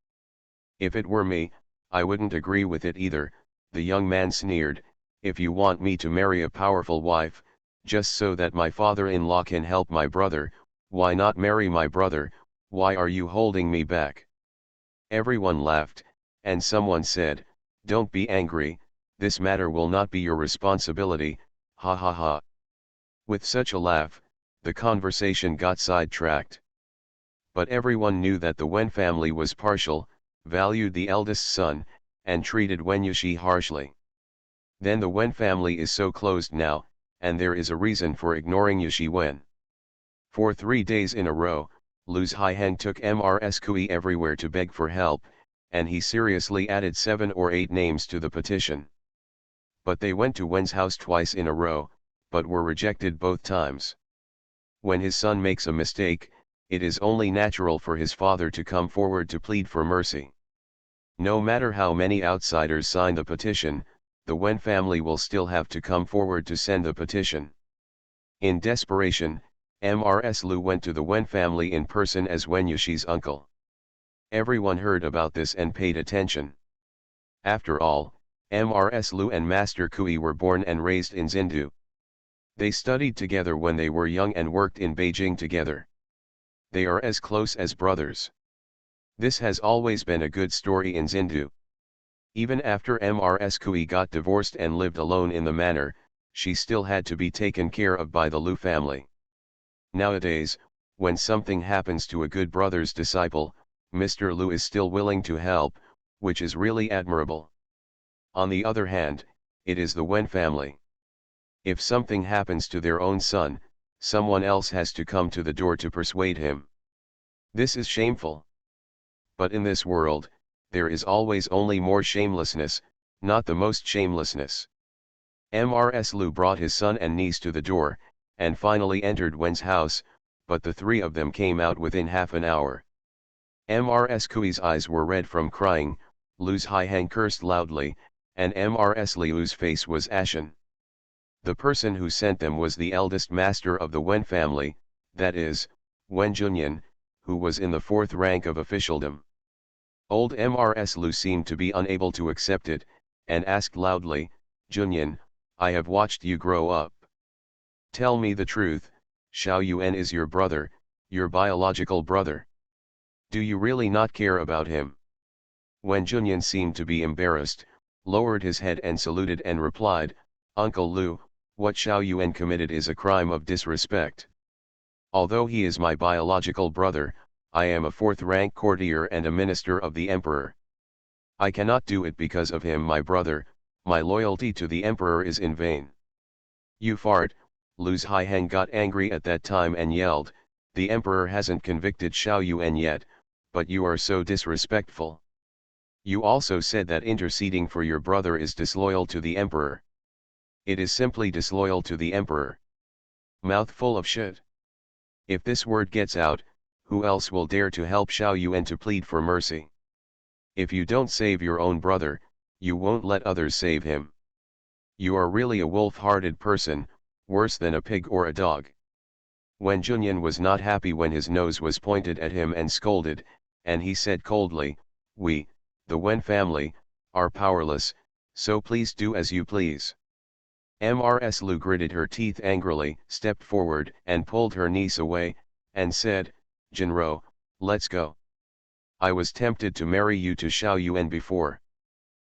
If it were me, I wouldn't agree with it either, the young man sneered. If you want me to marry a powerful wife, just so that my father-in-law can help my brother, why not marry my brother? Why are you holding me back? Everyone laughed, and someone said, Don't be angry, this matter will not be your responsibility, ha ha ha. With such a laugh, the conversation got sidetracked. But everyone knew that the Wen family was partial, valued the eldest son, and treated Wen Yishi harshly. Then the Wen family is so closed now, and there is a reason for ignoring Yishi Wen. For 3 days in a row, Lu's Haiheng took Mrs. Kui everywhere to beg for help, and he seriously added 7 or 8 names to the petition. But they went to Wen's house twice in a row, but were rejected both times. When his son makes a mistake, it is only natural for his father to come forward to plead for mercy. No matter how many outsiders sign the petition, the Wen family will still have to come forward to send the petition. In desperation, Mrs. Lu went to the Wen family in person as Wen Yishi's uncle. Everyone heard about this and paid attention. After all, Mrs. Lu and Master Kui were born and raised in Zindu. They studied together when they were young and worked in Beijing together. They are as close as brothers. This has always been a good story in Zindu. Even after Mrs. Kui got divorced and lived alone in the manor, she still had to be taken care of by the Lu family. Nowadays, when something happens to a good brother's disciple, Mr. Lu is still willing to help, which is really admirable. On the other hand, it is the Wen family. If something happens to their own son, someone else has to come to the door to persuade him. This is shameful. But in this world, there is always only more shamelessness, not the most shamelessness. Mrs. Lu brought his son and niece to the door, and finally entered Wen's house, but the 3 of them came out within half an hour. Mrs. Kui's eyes were red from crying, Lu's Haiheng cursed loudly, and Mrs. Liu's face was ashen. The person who sent them was the eldest master of the Wen family, that is, Wen Junyan, who was in the 4th rank of officialdom. Old Mrs. Lu seemed to be unable to accept it, and asked loudly, Junyan, I have watched you grow up. Tell me the truth, Xiao Yuan is your brother, your biological brother. Do you really not care about him? Wen Junyan seemed to be embarrassed, lowered his head and saluted and replied, "Uncle Lu, what Xiao Yuan committed is a crime of disrespect. Although he is my biological brother, I am a fourth-rank courtier and a minister of the emperor. I cannot do it because of him, my brother. My loyalty to the emperor is in vain." "You fart," Lu Haiheng got angry at that time and yelled, "The emperor hasn't convicted Xiao Yuan yet, but you are so disrespectful. You also said that interceding for your brother is disloyal to the emperor. It is simply disloyal to the emperor. Mouthful of shit. If this word gets out, who else will dare to help Xiao Yuan to plead for mercy? If you don't save your own brother, you won't let others save him. You are really a wolf-hearted person, worse than a pig or a dog." Wen Junyan was not happy when his nose was pointed at him and scolded, and he said coldly, "We, the Wen family, are powerless, so please do as you please." Mrs. Lu gritted her teeth angrily, stepped forward and pulled her niece away, and said, "Jinro, let's go. I was tempted to marry you to Xiao Yuan before.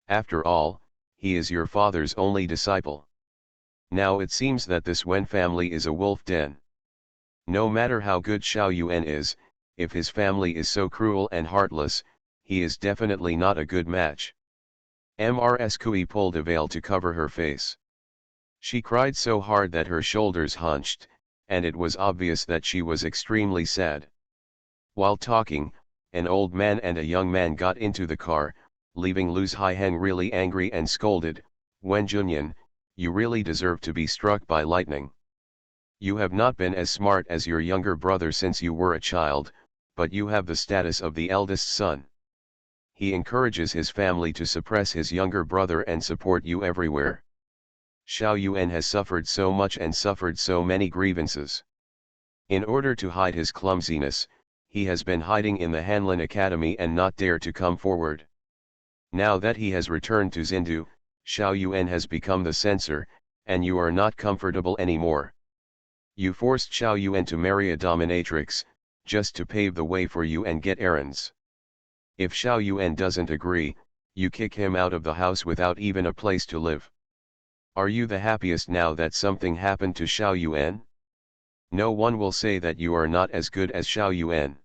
After all, he is your father's only disciple. Now it seems that this Wen family is a wolf den. No matter how good Xiao Yuan is, if his family is so cruel and heartless, he is definitely not a good match." Mrs. Kui pulled a veil to cover her face. She cried so hard that her shoulders hunched, and it was obvious that she was extremely sad. While talking, an old man and a young man got into the car, leaving Lu Haiheng really angry and scolded, "Wen Junyan, you really deserve to be struck by lightning. You have not been as smart as your younger brother since you were a child, but you have the status of the eldest son. He encourages his family to suppress his younger brother and support you everywhere. Xiao Yuan has suffered so much and suffered so many grievances. In order to hide his clumsiness, he has been hiding in the Hanlin Academy and not dare to come forward. Now that he has returned to Xindu, Xiao Yuan has become the censor, and you are not comfortable anymore. You forced Xiao Yuan to marry a dominatrix, just to pave the way for you and get errands. If Xiao Yuan doesn't agree, you kick him out of the house without even a place to live. Are you the happiest now that something happened to Xiao Yuan? No one will say that you are not as good as Xiao Yuan.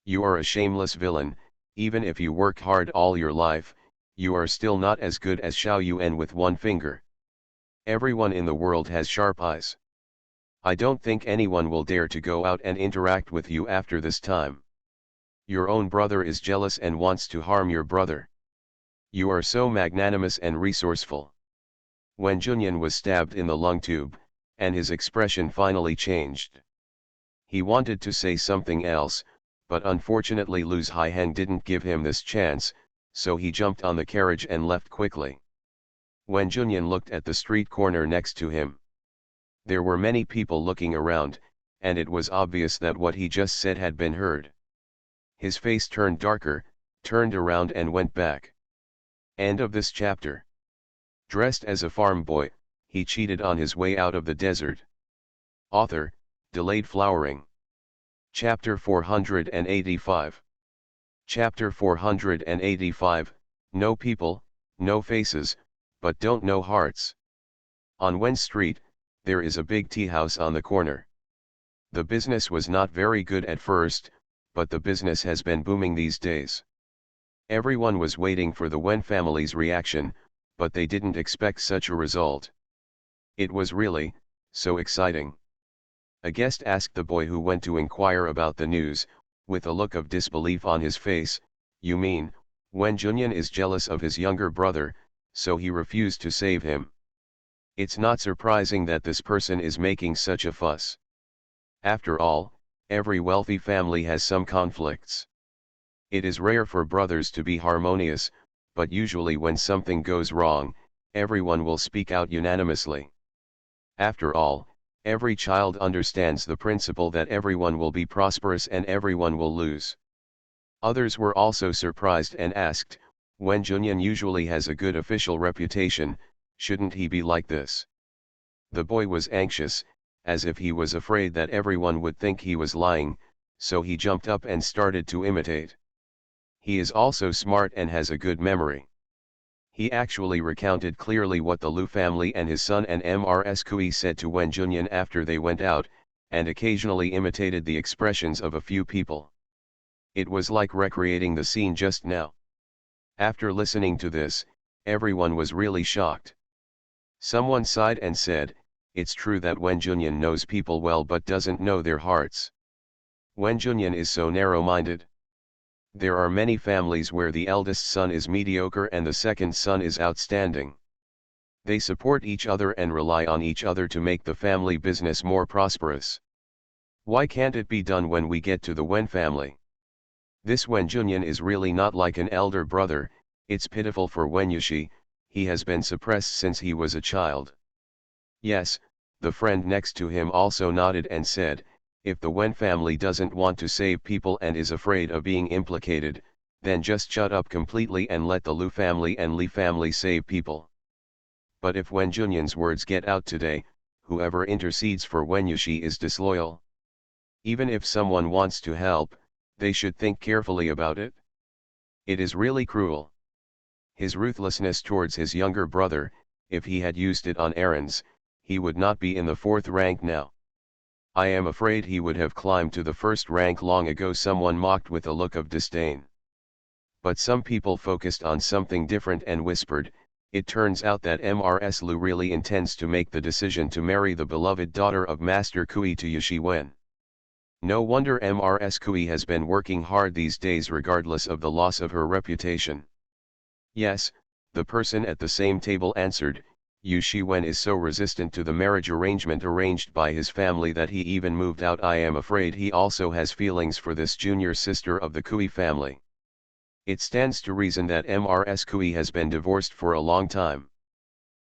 You are a shameless villain. Even if you work hard all your life, you are still not as good as Xiao Yuan with one finger. Everyone in the world has sharp eyes. I don't think anyone will dare to go out and interact with you after this time. Your own brother is jealous and wants to harm your brother. You are so magnanimous and resourceful." Wen Junyan was stabbed in the lung tube, and his expression finally changed. He wanted to say something else, but unfortunately Lu Haiheng didn't give him this chance, so he jumped on the carriage and left quickly. Wen Junyan looked at the street corner next to him. There were many people looking around, and it was obvious that what he just said had been heard. His face turned darker, turned around and went back. End of this chapter. Dressed as a farm boy, he cheated on his way out of the desert. Author, Delayed Flowering. Chapter 485. Chapter 485, No people, no faces, but don't know hearts. On Wen Street, there is a big tea house on the corner. The business was not very good at first, but the business has been booming these days. Everyone was waiting for the Wen family's reaction, but they didn't expect such a result. It was really so exciting. A guest asked the boy who went to inquire about the news, with a look of disbelief on his face, "You mean, Wen Junyan is jealous of his younger brother, so he refused to save him? It's not surprising that this person is making such a fuss. After all, every wealthy family has some conflicts. It is rare for brothers to be harmonious, but usually when something goes wrong, everyone will speak out unanimously. After all, every child understands the principle that everyone will be prosperous and everyone will lose." Others were also surprised and asked, "Wen Junyan usually has a good official reputation, shouldn't he be like this?" The boy was anxious, as if he was afraid that everyone would think he was lying, so he jumped up and started to imitate. He is also smart and has a good memory. He actually recounted clearly what the Lu family and his son and Mrs. Kui said to Wen Junyan after they went out, and occasionally imitated the expressions of a few people. It was like recreating the scene just now. After listening to this, everyone was really shocked. Someone sighed and said, "It's true that Wen Junyan knows people well but doesn't know their hearts. Wen Junyan is so narrow-minded. There are many families where the eldest son is mediocre and the second son is outstanding. They support each other and rely on each other to make the family business more prosperous. Why can't it be done when we get to the Wen family? This Wen Junyan is really not like an elder brother. It's pitiful for Wen Yushi, he has been suppressed since he was a child." Yes, the friend next to him also nodded and said, "If the Wen family doesn't want to save people and is afraid of being implicated, then just shut up completely and let the Lu family and Li family save people." But if Wen Junyan's words get out today, whoever intercedes for Wen Yushi is disloyal. Even if someone wants to help, they should think carefully about it. It is really cruel. His ruthlessness towards his younger brother, if he had used it on errands, he would not be in the 4th rank now. I am afraid he would have climbed to the 1st rank long ago. Someone mocked with a look of disdain. But some people focused on something different and whispered, "It turns out that Mrs. Lu really intends to make the decision to marry the beloved daughter of Master Kui to Yushi Wen. No wonder Mrs. Kui has been working hard these days regardless of the loss of her reputation." Yes, the person at the same table answered, "Yushi Wen is so resistant to the marriage arrangement arranged by his family that he even moved out. I am afraid he also has feelings for this junior sister of the Kui family. It stands to reason that Mrs. Kui has been divorced for a long time.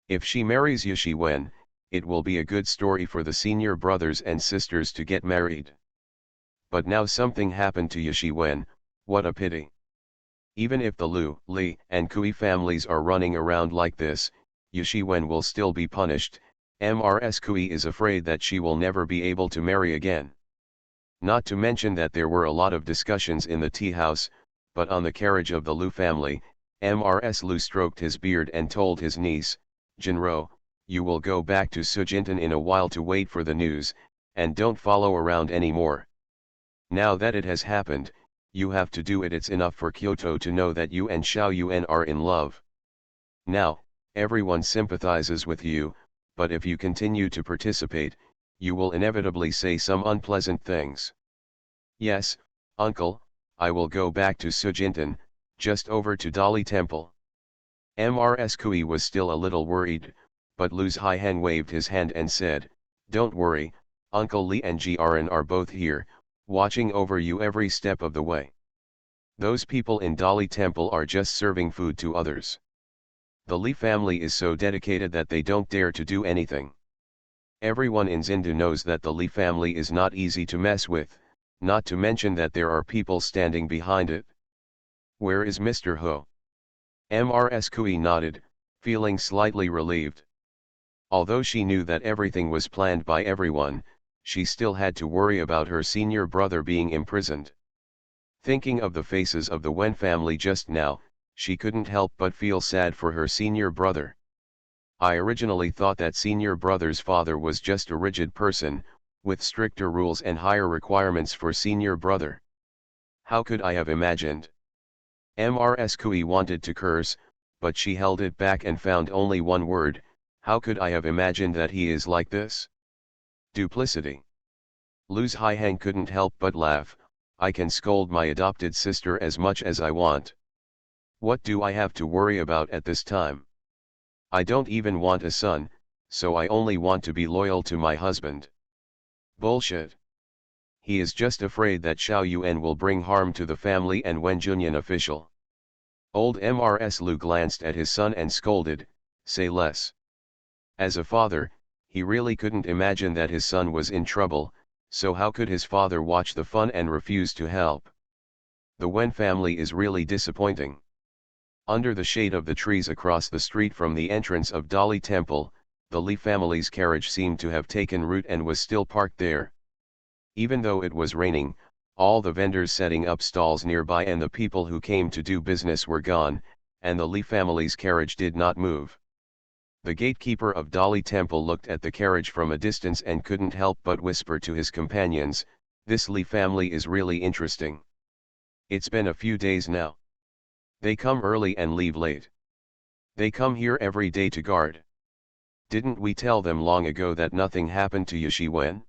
If she marries Yushi Wen, it will be a good story for the senior brothers and sisters to get married. But now something happened to Yushi Wen, what a pity. Even if the Lu, Li, and Kui families are running around like this, Yushi Wen will still be punished. Mrs. Kui is afraid that she will never be able to marry again." Not to mention that there were a lot of discussions in the tea house, but on the carriage of the Lu family, Mrs. Lu stroked his beard and told his niece, "Jinro, you will go back to Sujintan in a while to wait for the news, and don't follow around anymore. Now that it has happened, you have to do it. It's enough for Kyoto to know that you and Xiao Yuan are in love. Now, everyone sympathizes with you, but if you continue to participate, you will inevitably say some unpleasant things." "Yes, uncle, I will go back to Sujintan, just over to Dali Temple." Mrs. Kui was still a little worried, but Lu's Haiheng waved his hand and said, "Don't worry, Uncle Li and Jiren are both here, watching over you every step of the way. Those people in Dali Temple are just serving food to others. The Li family is so dedicated that they don't dare to do anything. Everyone in Zindu knows that the Li family is not easy to mess with, not to mention that there are people standing behind it. Where is Mr. Ho?" Mrs. Kui nodded, feeling slightly relieved. Although she knew that everything was planned by everyone, she still had to worry about her senior brother being imprisoned. Thinking of the faces of the Wen family just now, she couldn't help but feel sad for her senior brother. "I originally thought that senior brother's father was just a rigid person, with stricter rules and higher requirements for senior brother. How could I have imagined?" Mrs. Kui wanted to curse, but she held it back and found only one word: "How could I have imagined that he is like this? Duplicity." Lu's Haiheng couldn't help but laugh. "I can scold my adopted sister as much as I want. What do I have to worry about at this time? I don't even want a son, so I only want to be loyal to my husband." Bullshit. He is just afraid that Xiao Yuan will bring harm to the family and Wen Junyan official. Old Mrs. Lu glanced at his son and scolded, "Say less." As a father, he really couldn't imagine that his son was in trouble, so how could his father watch the fun and refuse to help? The Wen family is really disappointing. Under the shade of the trees across the street from the entrance of Dali Temple, the Li family's carriage seemed to have taken root and was still parked there. Even though it was raining, all the vendors setting up stalls nearby and the people who came to do business were gone, and the Li family's carriage did not move. The gatekeeper of Dali Temple looked at the carriage from a distance and couldn't help but whisper to his companions, "This Li family is really interesting. It's been a few days now. They come early and leave late. They come here every day to guard. Didn't we tell them long ago that nothing happened to Yashi Wen?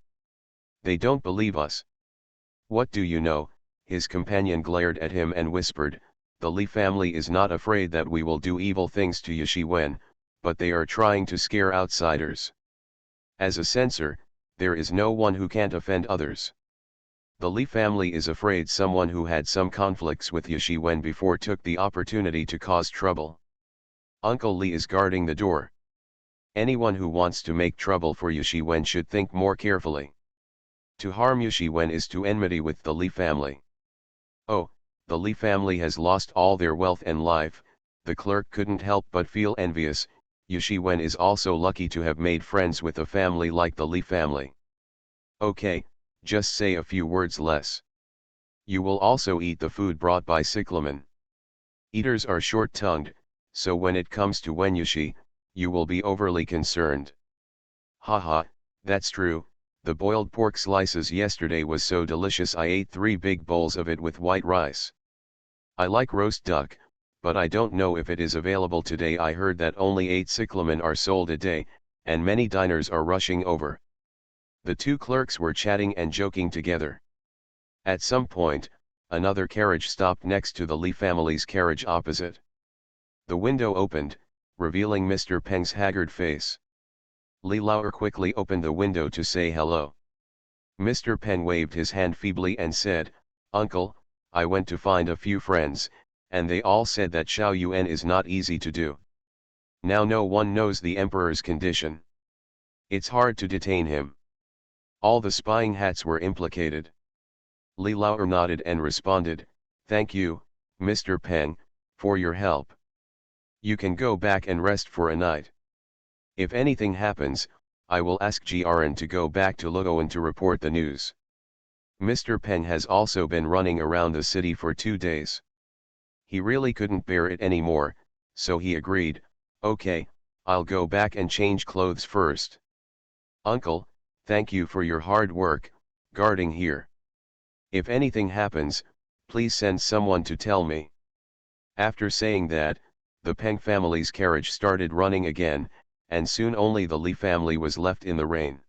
They don't believe us." "What do you know?" His companion glared at him and whispered, "The Li family is not afraid that we will do evil things to Yashi Wen, but they are trying to scare outsiders. As a censor, there is no one who can't offend others. The Li family is afraid someone who had some conflicts with Yashi Wen before took the opportunity to cause trouble. Uncle Li is guarding the door. Anyone who wants to make trouble for Yashi Wen should think more carefully. To harm Yashi Wen is to enmity with the Li family. Oh, the Li family has lost all their wealth and life." The clerk couldn't help but feel envious. Yashi Wen is also lucky to have made friends with a family like the Li family. "Okay, just say a few words less. You will also eat the food brought by Cyclamen. Eaters are short-tongued, so when it comes to Wen Yashi, you will be overly concerned." "Haha, that's true. The boiled pork slices yesterday was so delicious I ate 3 big bowls of it with white rice. I like roast duck, but I don't know if it is available today. I heard that only 8 cyclamen are sold a day, and many diners are rushing over." The two clerks were chatting and joking together. At some point, another carriage stopped next to the Li family's carriage opposite. The window opened, revealing Mr. Peng's haggard face. Li Lauer quickly opened the window to say hello. Mr. Peng waved his hand feebly and said, "Uncle, I went to find a few friends, and they all said that Xiao Yuan is not easy to do. Now no one knows the emperor's condition. It's hard to detain him. All the spying hats were implicated." Li Lauer nodded and responded, "Thank you, Mr. Peng, for your help. You can go back and rest for a night. If anything happens, I will ask Jiaren to go back to Luoan to report the news." Mr. Peng has also been running around the city for 2 days. He really couldn't bear it anymore, so he agreed, "Okay, I'll go back and change clothes first. Uncle, thank you for your hard work, guarding here. If anything happens, please send someone to tell me." After saying that, the Peng family's carriage started running again, and soon only the Li family was left in the rain.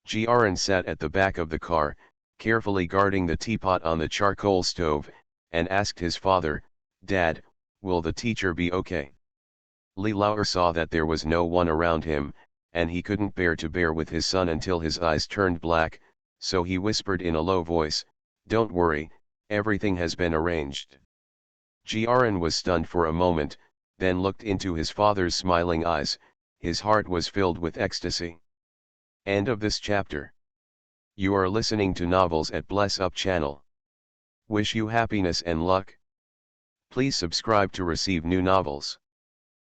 Jiaren sat at the back of the car, carefully guarding the teapot on the charcoal stove, and asked his father, "Dad, will the teacher be okay?" Li Lauer saw that there was no one around him, and he couldn't bear to bear with his son until his eyes turned black, so he whispered in a low voice, "Don't worry, everything has been arranged." Jiaren was stunned for a moment, then looked into his father's smiling eyes. His heart was filled with ecstasy. End of this chapter. You are listening to Novels at Bless Up channel. Wish you happiness and luck. Please subscribe to receive new novels.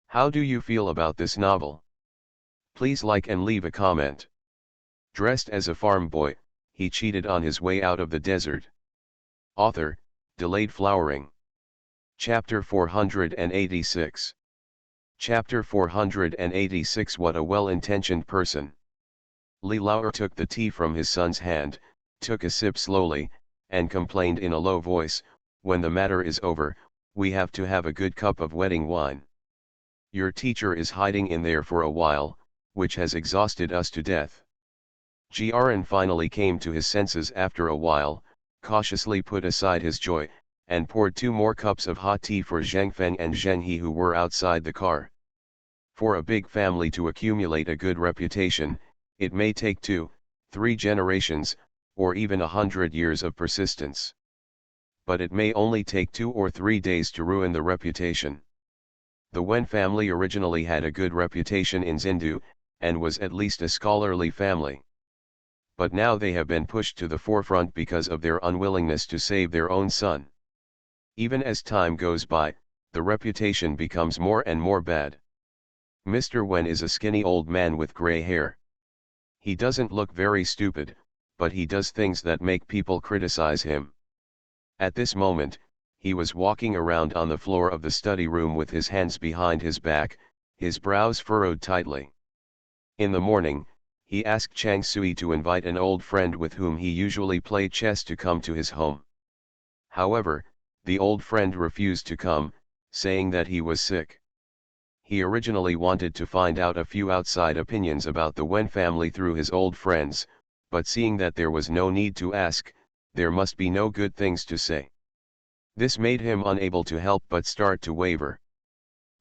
How do you feel about this novel? Please like and leave a comment. Dressed as a farm boy, he cheated on his way out of the desert. Author, Delayed Flowering. Chapter 486. Chapter 486. What a well-intentioned person. Li Lauer took the tea from his son's hand, took a sip slowly, and complained in a low voice, "When the matter is over, we have to have a good cup of wedding wine. Your teacher is hiding in there for a while, which has exhausted us to death." Jiaren finally came to his senses after a while, cautiously put aside his joy, and poured 2 more cups of hot tea for Zheng Feng and Zheng He, who were outside the car. For a big family to accumulate a good reputation, it may take 2, 3 generations, or even 100 years of persistence. But it may only take 2 or 3 days to ruin the reputation. The Wen family originally had a good reputation in Xindu, and was at least a scholarly family. But now they have been pushed to the forefront because of their unwillingness to save their own son. Even as time goes by, the reputation becomes more and more bad. Mr. Wen is a skinny old man with gray hair. He doesn't look very stupid, but he does things that make people criticize him. At this moment, he was walking around on the floor of the study room with his hands behind his back, his brows furrowed tightly. In the morning, he asked Chang Sui to invite an old friend with whom he usually played chess to come to his home. However, the old friend refused to come, saying that he was sick. He originally wanted to find out a few outside opinions about the Wen family through his old friends, but seeing that there was no need to ask, there must be no good things to say. This made him unable to help but start to waver.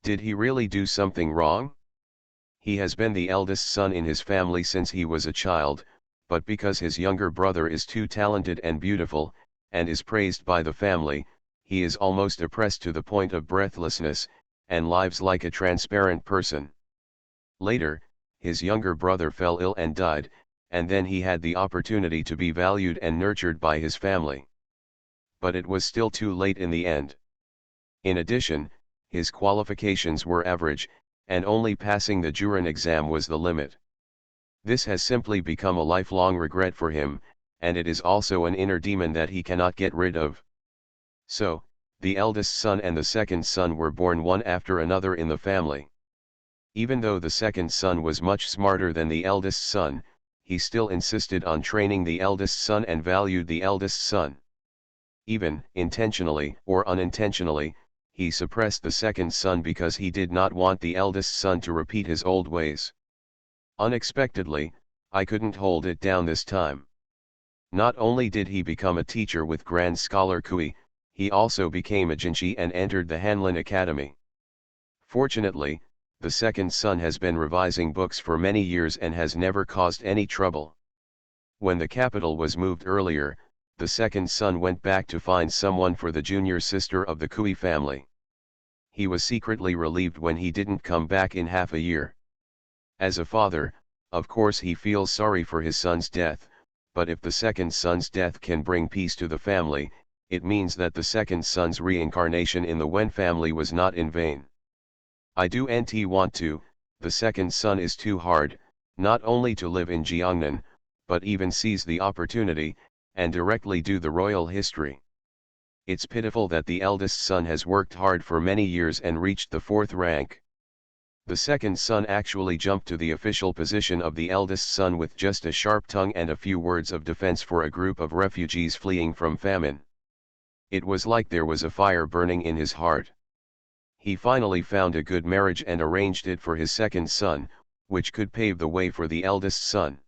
Did he really do something wrong? He has been the eldest son in his family since he was a child, but because his younger brother is too talented and beautiful, and is praised by the family, he is almost oppressed to the point of breathlessness, and lives like a transparent person. Later, his younger brother fell ill and died, and then he had the opportunity to be valued and nurtured by his family. But it was still too late in the end. In addition, his qualifications were average, and only passing the Juran exam was the limit. This has simply become a lifelong regret for him, and it is also an inner demon that he cannot get rid of. So, the eldest son and the second son were born one after another in the family. Even though the second son was much smarter than the eldest son, he still insisted on training the eldest son and valued the eldest son. Even, intentionally or unintentionally, he suppressed the second son because he did not want the eldest son to repeat his old ways. Unexpectedly, I couldn't hold it down this time. Not only did he become a teacher with Grand Scholar Kui, he also became a Jinchi and entered the Hanlin Academy. Fortunately, the second son has been revising books for many years and has never caused any trouble. When the capital was moved earlier, the second son went back to find someone for the junior sister of the Kui family. He was secretly relieved when he didn't come back in half a year. As a father, of course he feels sorry for his son's death, but if the second son's death can bring peace to the family, it means that the second son's reincarnation in the Wen family was not in vain. I do not want to, the second son is too hard, not only to live in Jiangnan, but even seize the opportunity, and directly do the royal history. It's pitiful that the eldest son has worked hard for many years and reached the 4th rank. The second son actually jumped to the official position of the eldest son with just a sharp tongue and a few words of defense for a group of refugees fleeing from famine. It was like there was a fire burning in his heart. He finally found a good marriage and arranged it for his second son, which could pave the way for the eldest son.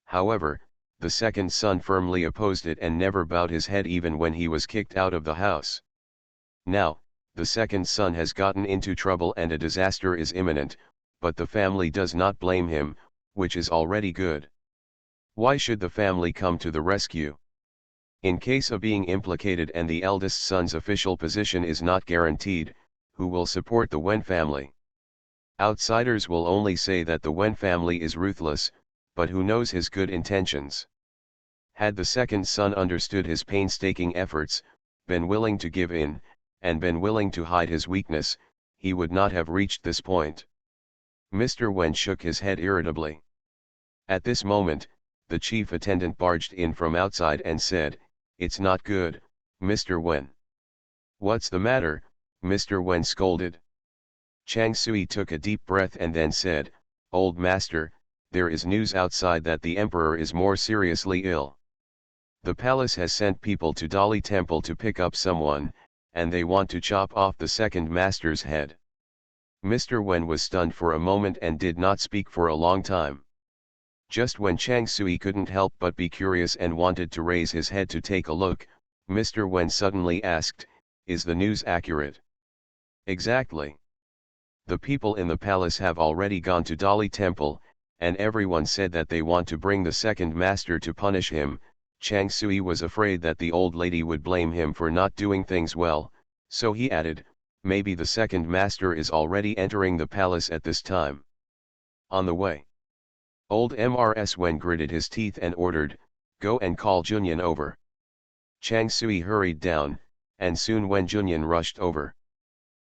However, the second son firmly opposed it and never bowed his head even when he was kicked out of the house. Now, the second son has gotten into trouble and a disaster is imminent, but the family does not blame him, which is already good. Why should the family come to the rescue? In case of being implicated and the eldest son's official position is not guaranteed, who will support the Wen family? Outsiders will only say that the Wen family is ruthless, but who knows his good intentions? Had the second son understood his painstaking efforts, been willing to give in, and been willing to hide his weakness, he would not have reached this point. Mr. Wen shook his head irritably. At this moment, the chief attendant barged in from outside and said, "It's not good, Mr. Wen." "What's the matter?" Mr. Wen scolded. Chang Sui took a deep breath and then said, "Old master, there is news outside that the emperor is more seriously ill. The palace has sent people to Dali Temple to pick up someone, and they want to chop off the second master's head." Mr. Wen was stunned for a moment and did not speak for a long time. Just when Chang Sui couldn't help but be curious and wanted to raise his head to take a look, Mr. Wen suddenly asked, "Is the news accurate?" "Exactly. The people in the palace have already gone to Dali Temple, and everyone said that they want to bring the second master to punish him." Chang Sui was afraid that the old lady would blame him for not doing things well, so he added, "Maybe the second master is already entering the palace at this time." On the way, old Mrs. Wen gritted his teeth and ordered, "Go and call Junyan over." Chang Sui hurried down, and soon Wen Junyan rushed over.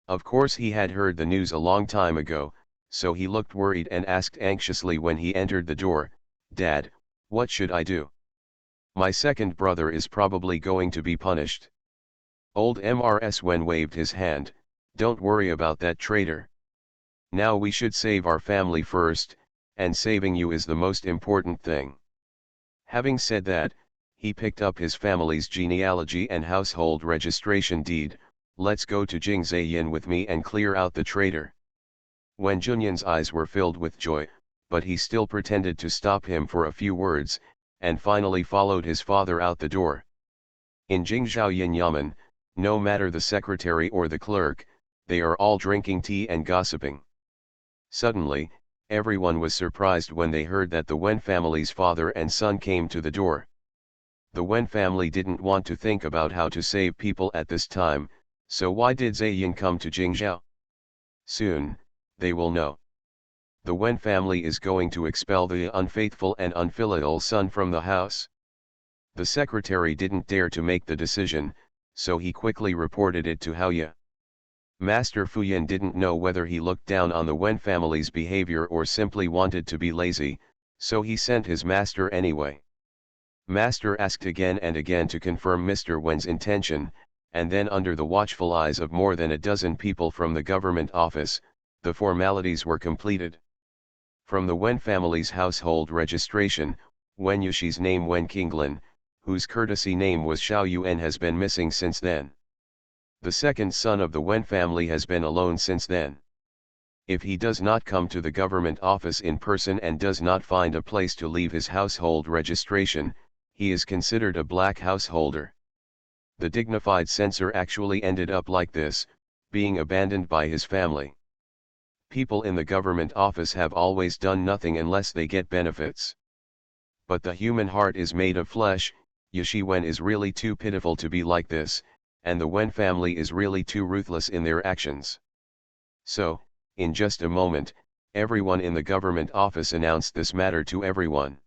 Of course he had heard the news a long time ago, so he looked worried and asked anxiously when he entered the door, "Dad, what should I do? My second brother is probably going to be punished." Old Mrs. Wen waved his hand. Don't worry about that traitor. Now we should save our family first, and saving you is the most important thing. Having said that, he picked up his family's genealogy and household registration deed. Let's go to Jing Zheyin with me and clear out the traitor. Wen Junyin's eyes were filled with joy, but he still pretended to stop him for a few words, and finally followed his father out the door. In Jingzhaoyin Yamen, no matter the secretary or the clerk, they are all drinking tea and gossiping. Suddenly, everyone was surprised when they heard that the Wen family's father and son came to the door. The Wen family didn't want to think about how to save people at this time, so why did Zheyin come to Jingzhou? Soon, they will know. The Wen family is going to expel the unfaithful and unfilial son from the house. The secretary didn't dare to make the decision, so he quickly reported it to Haoye. Master Fuyan didn't know whether he looked down on the Wen family's behavior or simply wanted to be lazy, so he sent his master anyway. Master asked again and again to confirm Mr. Wen's intention, and then under the watchful eyes of more than a dozen people from the government office, the formalities were completed. From the Wen family's household registration, Wen Yushi's name Wen Qinglin, whose courtesy name was Xiao Yuan, has been missing since then. The second son of the Wen family has been alone since then. If he does not come to the government office in person and does not find a place to leave his household registration, he is considered a black householder. The dignified censor actually ended up like this, being abandoned by his family. People in the government office have always done nothing unless they get benefits. But the human heart is made of flesh. Yushi Wen is really too pitiful to be like this, and the Wen family is really too ruthless in their actions. So, in just a moment, everyone in the government office announced this matter to everyone.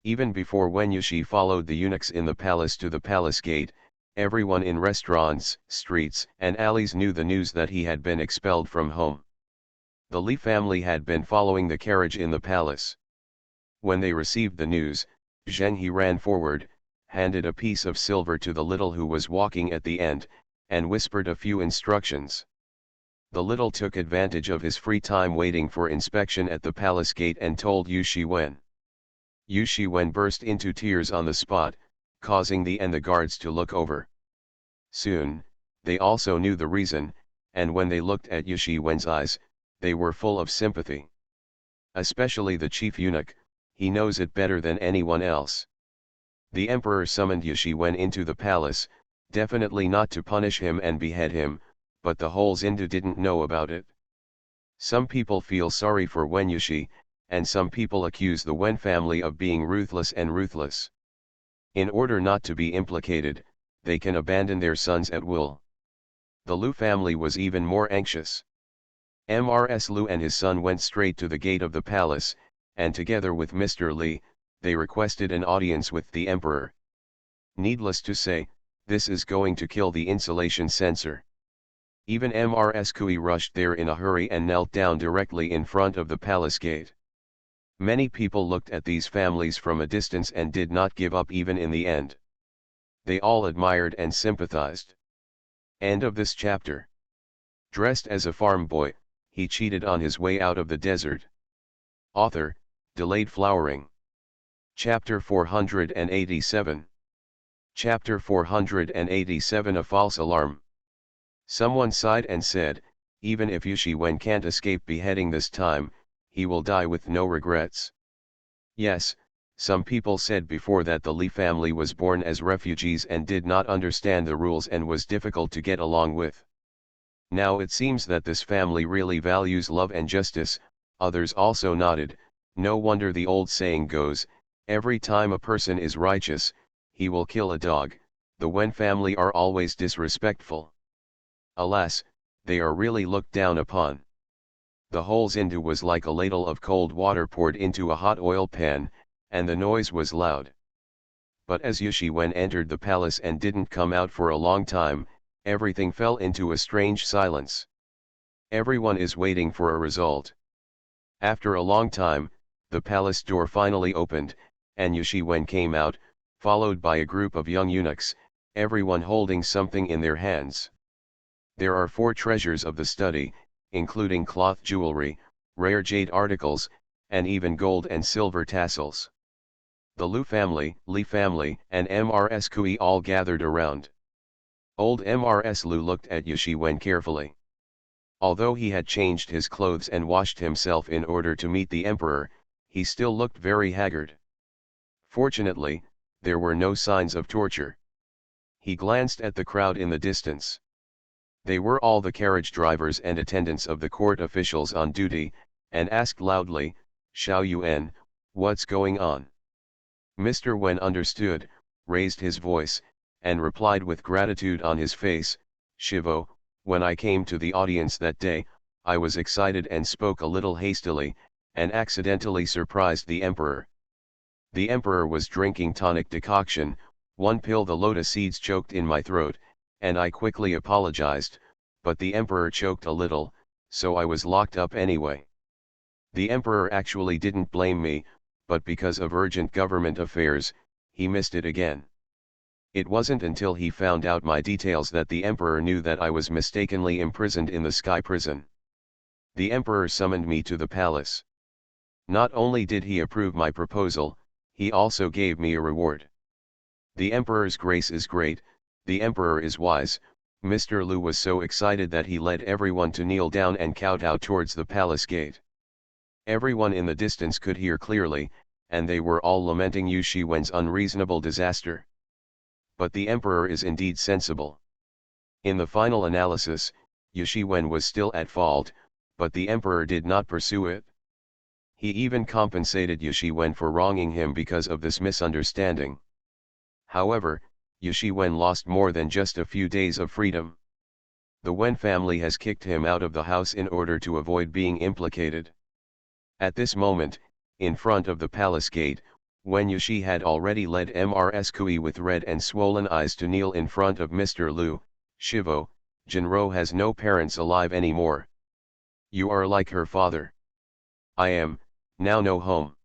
Even before Wen Yushi followed the eunuchs in the palace to the palace gate, everyone in restaurants, streets, and alleys knew the news that he had been expelled from home. The Li family had been following the carriage in the palace. When they received the news, Zheng He ran forward, handed a piece of silver to the little who was walking at the end, and whispered a few instructions. The little took advantage of his free time waiting for inspection at the palace gate and told Yu Shiwen. Yu Shiwen burst into tears on the spot, causing the guards to look over. Soon, they also knew the reason, and when they looked at Yu Shiwen's eyes, they were full of sympathy. Especially the chief eunuch, he knows it better than anyone else. The emperor summoned Yu Shiwen into the palace, definitely not to punish him and behead him, but the whole Zindu didn't know about it. Some people feel sorry for Wen Yushi, and some people accuse the Wen family of being ruthless. In order not to be implicated, they can abandon their sons at will. The Lu family was even more anxious. Mrs. Lu and his son went straight to the gate of the palace, and together with Mr. Li, they requested an audience with the emperor. Needless to say, this is going to kill the insulation censor. Even Mrs. Kui rushed there in a hurry and knelt down directly in front of the palace gate. Many people looked at these families from a distance and did not give up even in the end. They all admired and sympathized. End of this chapter. Dressed as a farm boy, he cheated on his way out of the desert. Author, Delayed Flowering. Chapter 487. Chapter 487. A False Alarm. Someone sighed and said, even if Yu Shiwen can't escape beheading this time, he will die with no regrets. Yes, some people said before that the Li family was born as refugees and did not understand the rules and was difficult to get along with. Now it seems that this family really values love and justice. Others also nodded. No wonder the old saying goes, every time a person is righteous, he will kill a dog. The Wen family are always disrespectful. Alas, they are really looked down upon. The whole Zindu was like a ladle of cold water poured into a hot oil pan, and the noise was loud. But as Yu Shiwen entered the palace and didn't come out for a long time, everything fell into a strange silence. Everyone is waiting for a result. After a long time, the palace door finally opened, and Yu Shiwen came out, followed by a group of young eunuchs, everyone holding something in their hands. There are 4 treasures of the study, including cloth jewelry, rare jade articles, and even gold and silver tassels. The Lu family, Li family, and MRS Kui all gathered around. Old MRS Lu looked at Yashi Wen carefully. Although he had changed his clothes and washed himself in order to meet the emperor, he still looked very haggard. Fortunately, there were no signs of torture. He glanced at the crowd in the distance. They were all the carriage drivers and attendants of the court officials on duty, and asked loudly, "Xiao Yuan, what's going on?" Mr. Wen understood, raised his voice, and replied with gratitude on his face, "Shivo, when I came to the audience that day, I was excited and spoke a little hastily, and accidentally surprised the emperor. The emperor was drinking tonic decoction, 1 pill the lotus seeds choked in my throat, and I quickly apologized, but the emperor choked a little, so I was locked up anyway. The emperor actually didn't blame me, but because of urgent government affairs, he missed it again. It wasn't until he found out my details that the emperor knew that I was mistakenly imprisoned in the sky prison. The emperor summoned me to the palace. Not only did he approve my proposal, he also gave me a reward. The emperor's grace is great, the emperor is wise." Mr. Lu was so excited that he led everyone to kneel down and kowtow towards the palace gate. Everyone in the distance could hear clearly, and they were all lamenting Yu Shiwen's unreasonable disaster. But the emperor is indeed sensible. In the final analysis, Yu Shiwen was still at fault, but the emperor did not pursue it. He even compensated Yu Shiwen for wronging him because of this misunderstanding. However, Yu Shiwen lost more than just a few days of freedom. The Wen family has kicked him out of the house in order to avoid being implicated. At this moment, in front of the palace gate, Wen Yushi had already led MRS Kui with red and swollen eyes to kneel in front of Mr. Lu. "Shivo, Jinro has no parents alive anymore. You are like her father. I am, now no home.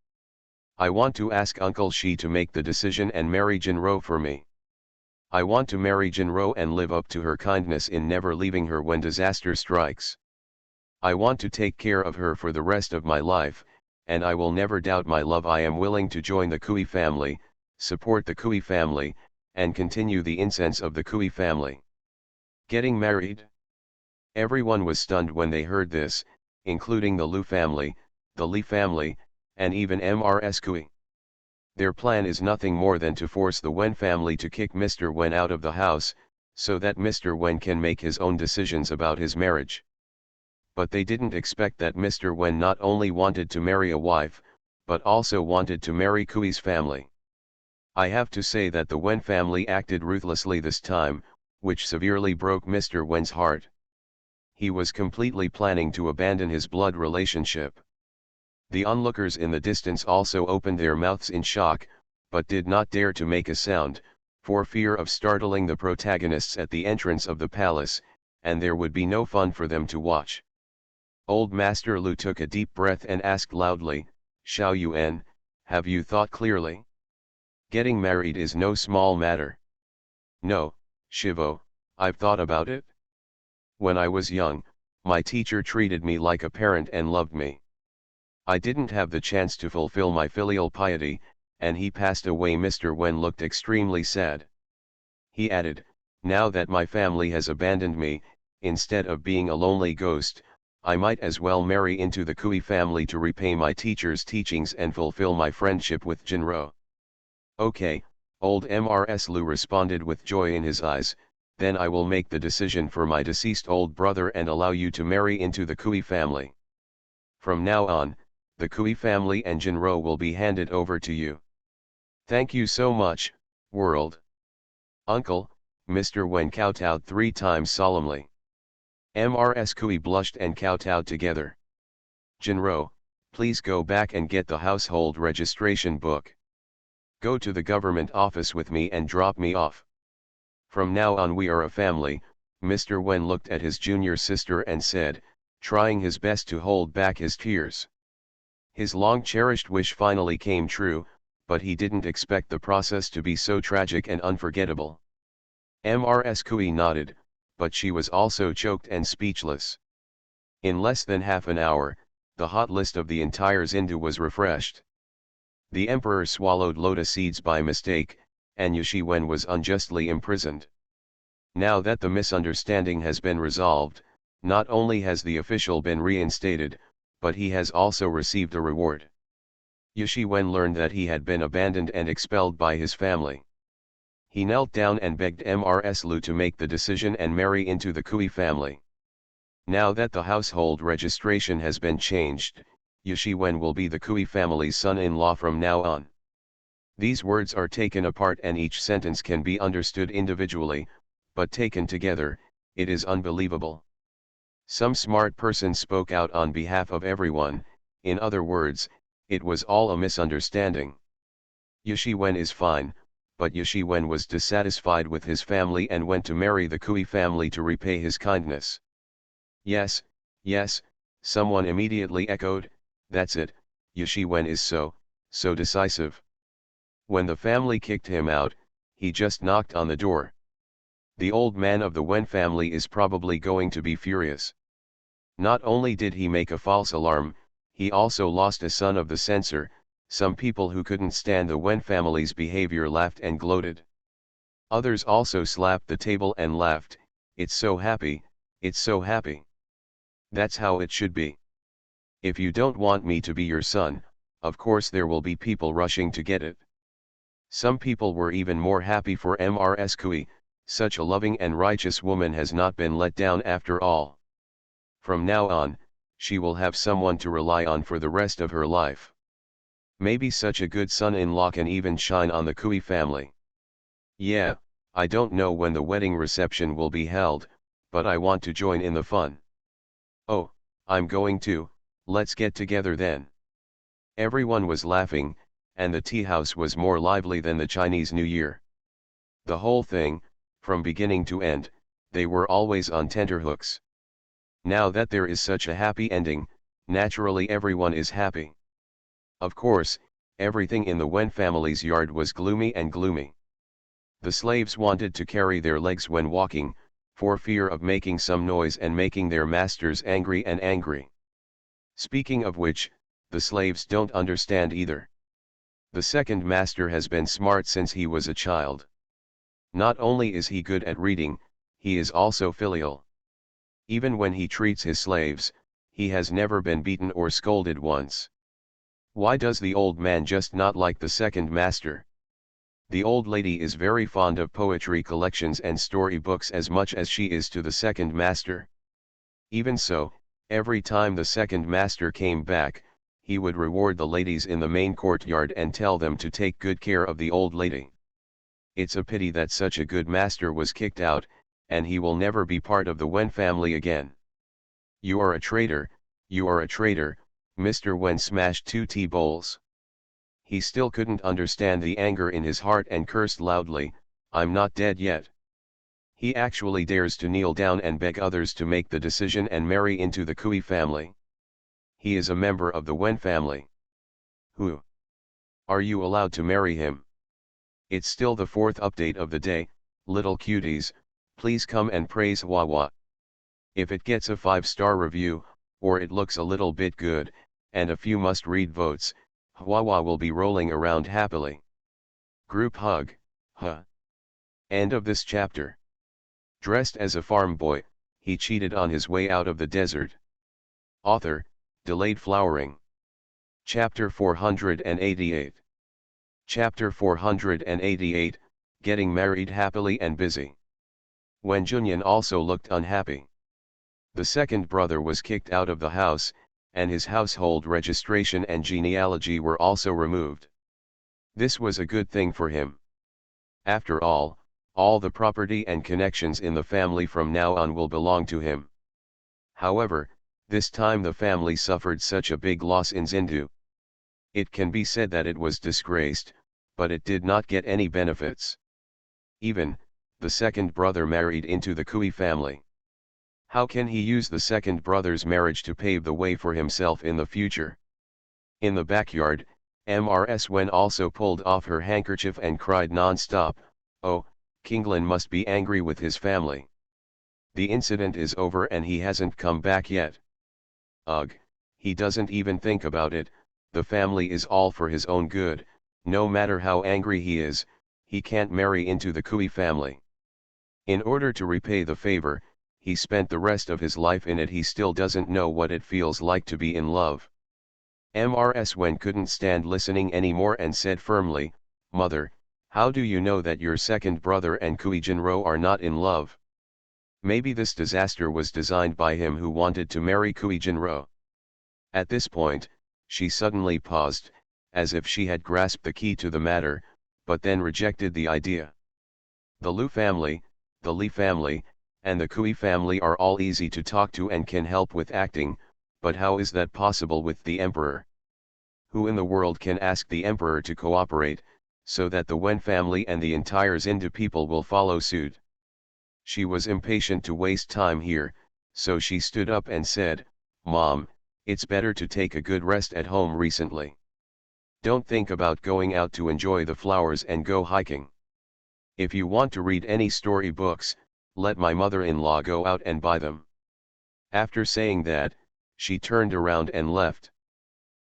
I want to ask Uncle Shi to make the decision and marry Jinro for me. I want to marry Jinro and live up to her kindness in never leaving her when disaster strikes. I want to take care of her for the rest of my life, and I will never doubt my love. I am willing to join the Kui family, support the Kui family, and continue the incense of the Kui family." Getting married? Everyone was stunned when they heard this, including the Lu family, the Li family, and even MRS Kui. Their plan is nothing more than to force the Wen family to kick Mr. Wen out of the house, so that Mr. Wen can make his own decisions about his marriage. But they didn't expect that Mr. Wen not only wanted to marry a wife, but also wanted to marry Kui's family. I have to say that the Wen family acted ruthlessly this time, which severely broke Mr. Wen's heart. He was completely planning to abandon his blood relationship. The onlookers in the distance also opened their mouths in shock, but did not dare to make a sound, for fear of startling the protagonists at the entrance of the palace, and there would be no fun for them to watch. Old Master Lu took a deep breath and asked loudly, "Xiao Yuan, have you thought clearly? Getting married is no small matter." "No, Shivo, I've thought about it. When I was young, my teacher treated me like a parent and loved me. I didn't have the chance to fulfill my filial piety, and he passed away." Mr. Wen looked extremely sad. He added, "Now that my family has abandoned me, instead of being a lonely ghost, I might as well marry into the Kui family to repay my teacher's teachings and fulfill my friendship with Jinro." "Okay," old MRS Lu responded with joy in his eyes, "then I will make the decision for my deceased old brother and allow you to marry into the Kui family. From now on, the Kui family and Jinro will be handed over to you." "Thank you so much, world." "Uncle," Mr. Wen kowtowed 3 times solemnly. MRS Kui blushed and kowtowed together. "Jinro, please go back and get the household registration book. Go to the government office with me and drop me off. From now on we are a family." Mr. Wen looked at his junior sister and said, trying his best to hold back his tears. His long-cherished wish finally came true, but he didn't expect the process to be so tragic and unforgettable. Mrs. Kui nodded, but she was also choked and speechless. In less than half an hour, the hot list of the entire Zindu was refreshed. The emperor swallowed lotus seeds by mistake, and Yushi Wen was unjustly imprisoned. Now that the misunderstanding has been resolved, not only has the official been reinstated, but he has also received a reward. Yushi Wen learned that he had been abandoned and expelled by his family. He knelt down and begged Mrs. Lu to make the decision and marry into the Kui family. Now that the household registration has been changed, Yushi Wen will be the Kui family's son-in-law from now on. These words are taken apart and each sentence can be understood individually, but taken together, it is unbelievable. Some smart person spoke out on behalf of everyone, in other words, it was all a misunderstanding. Yushi Wen is fine, but Yushi Wen was dissatisfied with his family and went to marry the Kui family to repay his kindness. Yes, yes, someone immediately echoed, that's it, Yushi Wen is so decisive. When the family kicked him out, he just knocked on the door. The old man of the Wen family is probably going to be furious. Not only did he make a false alarm, he also lost a son of the censor. Some people who couldn't stand the Wen family's behavior laughed and gloated. Others also slapped the table and laughed, it's so happy, it's so happy. That's how it should be. If you don't want me to be your son, of course there will be people rushing to get it. Some people were even more happy for Mrs. Kui, such a loving and righteous woman has not been let down after all. From now on, she will have someone to rely on for the rest of her life. Maybe such a good son-in-law can even shine on the Kui family. Yeah, I don't know when the wedding reception will be held, but I want to join in the fun. Oh, I'm going to, let's get together then. Everyone was laughing, and the tea house was more lively than the Chinese New Year. The whole thing, from beginning to end, they were always on tenterhooks. Now that there is such a happy ending, naturally everyone is happy. Of course, everything in the Wen family's yard was gloomy and gloomy. The slaves wanted to carry their legs when walking, for fear of making some noise and making their masters angry and angry. Speaking of which, the slaves don't understand either. The second master has been smart since he was a child. Not only is he good at reading, he is also filial. Even when he treats his slaves, he has never been beaten or scolded once. Why does the old man just not like the second master? The old lady is very fond of poetry collections and story books as much as she is to the second master. Even so, every time the second master came back, he would reward the ladies in the main courtyard and tell them to take good care of the old lady. It's a pity that such a good master was kicked out, and he will never be part of the Wen family again. You are a traitor, you are a traitor, Mr. Wen smashed 2 tea bowls. He still couldn't understand the anger in his heart and cursed loudly, I'm not dead yet. He actually dares to kneel down and beg others to make the decision and marry into the Kui family. He is a member of the Wen family. Who? Are you allowed to marry him? It's still the 4th update of the day, little cuties, please come and praise Wawa. If it gets a 5-star review, or it looks a little bit good, and a few must-read votes, Wawa will be rolling around happily. Group hug, huh? End of this chapter. Dressed as a farm boy, he cheated on his way out of the desert. Author, Delayed Flowering. Chapter 488. Chapter 488, Getting Married Happily and Busy. Wen Junyan also looked unhappy. The second brother was kicked out of the house, and his household registration and genealogy were also removed. This was a good thing for him. After all the property and connections in the family from now on will belong to him. However, this time the family suffered such a big loss in Zindu. It can be said that it was disgraced, but it did not get any benefits. Even, the second brother married into the Kui family. How can he use the second brother's marriage to pave the way for himself in the future? In the backyard, Mrs. Wen also pulled off her handkerchief and cried non-stop, oh, Kinglin must be angry with his family. The incident is over and he hasn't come back yet. Ugh, he doesn't even think about it. The family is all for his own good. No matter how angry he is, he can't marry into the Kui family. In order to repay the favor, he spent the rest of his life in it. He still doesn't know what it feels like to be in love. Mrs. Wen couldn't stand listening anymore and said firmly, "Mother, how do you know that your second brother and Kui Jinro are not in love? Maybe this disaster was designed by him who wanted to marry Kui Jinro." At this point, she suddenly paused, as if she had grasped the key to the matter, but then rejected the idea. The Lu family, the Li family, and the Kui family are all easy to talk to and can help with acting, but how is that possible with the emperor? Who in the world can ask the emperor to cooperate, so that the Wen family and the entire Xinda people will follow suit? She was impatient to waste time here, so she stood up and said, "Mom, it's better to take a good rest at home recently. Don't think about going out to enjoy the flowers and go hiking. If you want to read any story books, let my mother-in-law go out and buy them." After saying that, she turned around and left.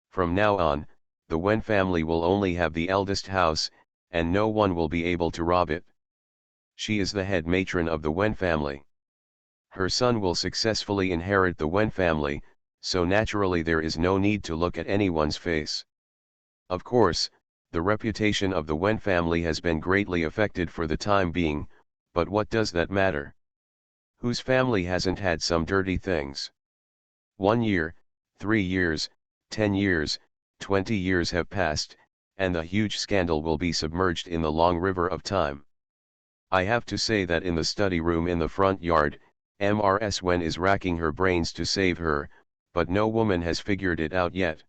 From now on, the Wen family will only have the eldest house, and no one will be able to rob it. She is the head matron of the Wen family. Her son will successfully inherit the Wen family, so naturally there is no need to look at anyone's face. Of course, the reputation of the Wen family has been greatly affected for the time being, but what does that matter? Whose family hasn't had some dirty things? 1 year, 3 years, 10 years, 20 years have passed, and the huge scandal will be submerged in the long river of time. I have to say that in the study room in the front yard, Mrs. Wen is racking her brains to save her, but no woman has figured it out yet.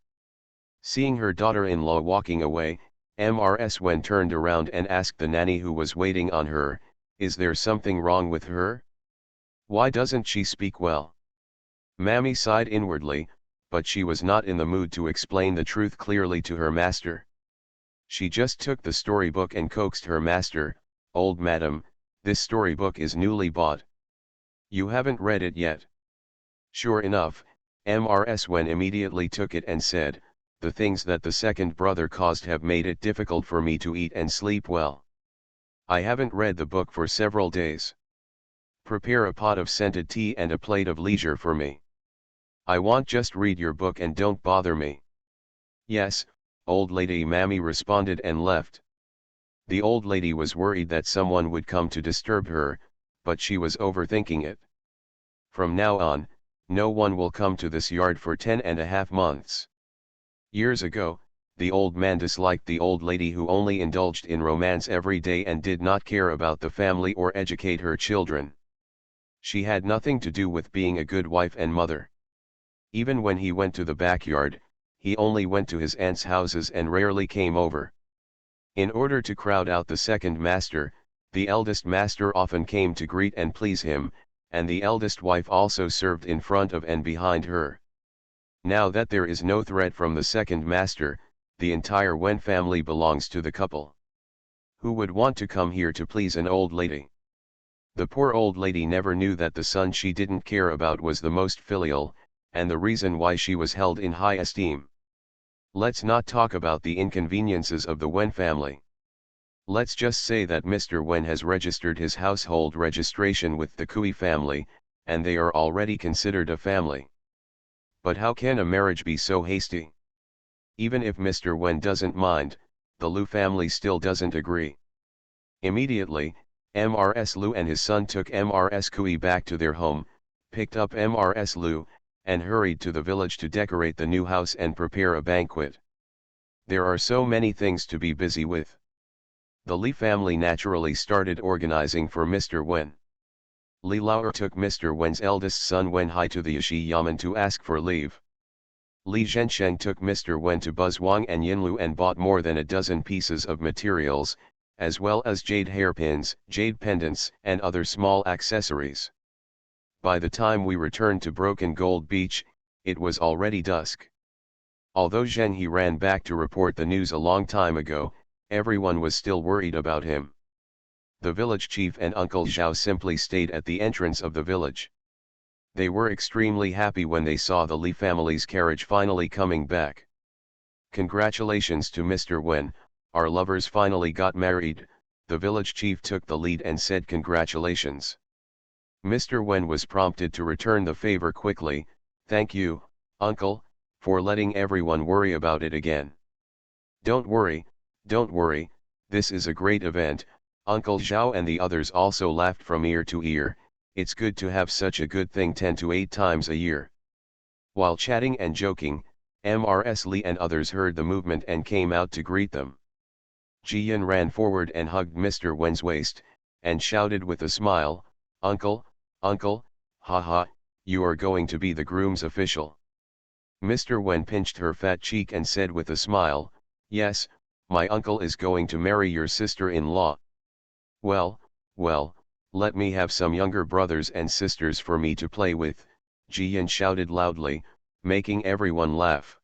Seeing her daughter-in-law walking away, Mrs. Wen turned around and asked the nanny who was waiting on her, "Is there something wrong with her? Why doesn't she speak well?" Mammy sighed inwardly, but she was not in the mood to explain the truth clearly to her master. She just took the storybook and coaxed her master, "Old madam, this storybook is newly bought. You haven't read it yet." Sure enough, Mrs. Wen immediately took it and said, "The things that the second brother caused have made it difficult for me to eat and sleep well. I haven't read the book for several days. Prepare a pot of scented tea and a plate of leisure for me. I want just read your book and don't bother me." "Yes, old lady," Mammy responded and left. The old lady was worried that someone would come to disturb her, but she was overthinking it. From now on, no one will come to this yard for 10.5 months. Years ago, the old man disliked the old lady who only indulged in romance every day and did not care about the family or educate her children. She had nothing to do with being a good wife and mother. Even when he went to the backyard, he only went to his aunt's houses and rarely came over. In order to crowd out the second master, the eldest master often came to greet and please him, and the eldest wife also served in front of and behind her. Now that there is no threat from the second master, the entire Wen family belongs to the couple. Who would want to come here to please an old lady? The poor old lady never knew that the son she didn't care about was the most filial, and the reason why she was held in high esteem. Let's not talk about the inconveniences of the Wen family. Let's just say that Mr. Wen has registered his household registration with the Kui family, and they are already considered a family. But how can a marriage be so hasty? Even if Mr. Wen doesn't mind, the Lu family still doesn't agree. Immediately, Mrs. Lu and his son took Mrs. Kui back to their home, picked up Mrs. Lu, and hurried to the village to decorate the new house and prepare a banquet. There are so many things to be busy with. The Li family naturally started organizing for Mr. Wen. Li Laoer took Mr. Wen's eldest son Wen Hai to the Yishi Yamen to ask for leave. Li Zhensheng took Mr. Wen to Buzhuang and Yinlu and bought more than a dozen pieces of materials, as well as jade hairpins, jade pendants, and other small accessories. By the time we returned to Broken Gold Beach, it was already dusk. Although Zheng He ran back to report the news a long time ago, everyone was still worried about him. The village chief and Uncle Zhao simply stayed at the entrance of the village. They were extremely happy when they saw the Li family's carriage finally coming back. "Congratulations to Mr. Wen, our lovers finally got married," the village chief took the lead and said congratulations. Mr. Wen was prompted to return the favor quickly. "Thank you, uncle, for letting everyone worry about it again." Don't worry, this is a great event." Uncle Zhao and the others also laughed from ear to ear. "It's good to have such a good thing 10 to 8 times a year." While chatting and joking, Mrs. Li and others heard the movement and came out to greet them. Jiyan ran forward and hugged Mr. Wen's waist, and shouted with a smile, "Uncle, uncle, haha, you are going to be the groom's official." Mr. Wen pinched her fat cheek and said with a smile, "Yes, my uncle is going to marry your sister-in-law." Well, let me have some younger brothers and sisters for me to play with," Jiyan shouted loudly, making everyone laugh.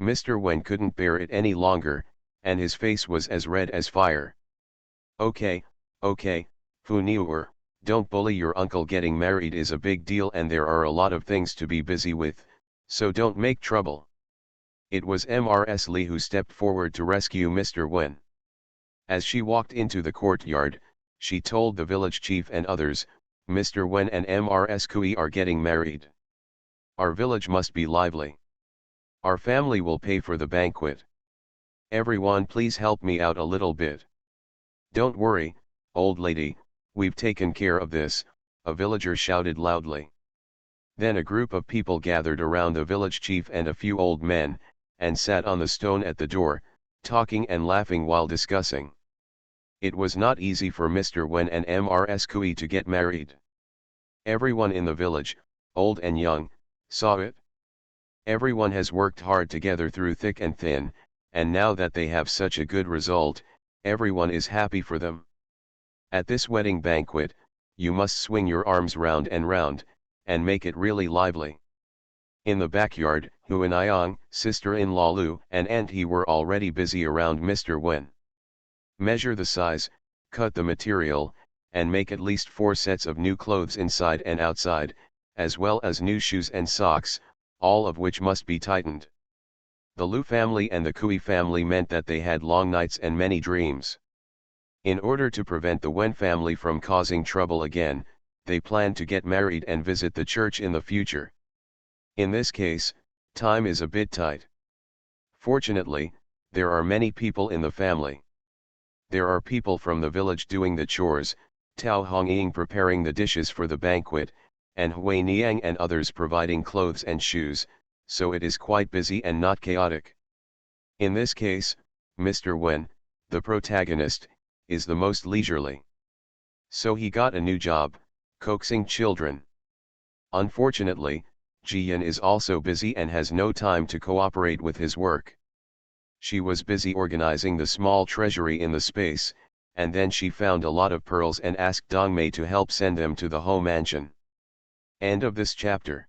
Mr. Wen couldn't bear it any longer, and his face was as red as fire. Okay, Fu Niuer, don't bully your uncle. Getting married is a big deal and there are a lot of things to be busy with, so don't make trouble." It was Mrs. Li who stepped forward to rescue Mr. Wen. As she walked into the courtyard, she told the village chief and others, "Mr. Wen and Mrs. Kui are getting married. Our village must be lively. Our family will pay for the banquet. Everyone please help me out a little bit." "Don't worry, old lady, we've taken care of this," a villager shouted loudly. Then a group of people gathered around the village chief and a few old men, and sat on the stone at the door, talking and laughing while discussing. It was not easy for Mr. Wen and Mrs. Kui to get married. Everyone in the village, old and young, saw it. Everyone has worked hard together through thick and thin, and now that they have such a good result, everyone is happy for them. At this wedding banquet, you must swing your arms round and round, and make it really lively. In the backyard, Hu and Yang, sister-in-law Lu and Aunt He were already busy around Mr. Wen. Measure the size, cut the material, and make at least 4 sets of new clothes inside and outside, as well as new shoes and socks, all of which must be tightened. The Lu family and the Kui family meant that they had long nights and many dreams. In order to prevent the Wen family from causing trouble again, they planned to get married and visit the church in the future. In this case, time is a bit tight. Fortunately, there are many people in the family. There are people from the village doing the chores, Tao Hongying preparing the dishes for the banquet, and Hui Niang and others providing clothes and shoes, so it is quite busy and not chaotic. In this case, Mr. Wen, the protagonist, is the most leisurely. So he got a new job, coaxing children. Unfortunately, Jiyan is also busy and has no time to cooperate with his work. She was busy organizing the small treasury in the space, and then she found a lot of pearls and asked Dongmei to help send them to the home mansion. End of this chapter.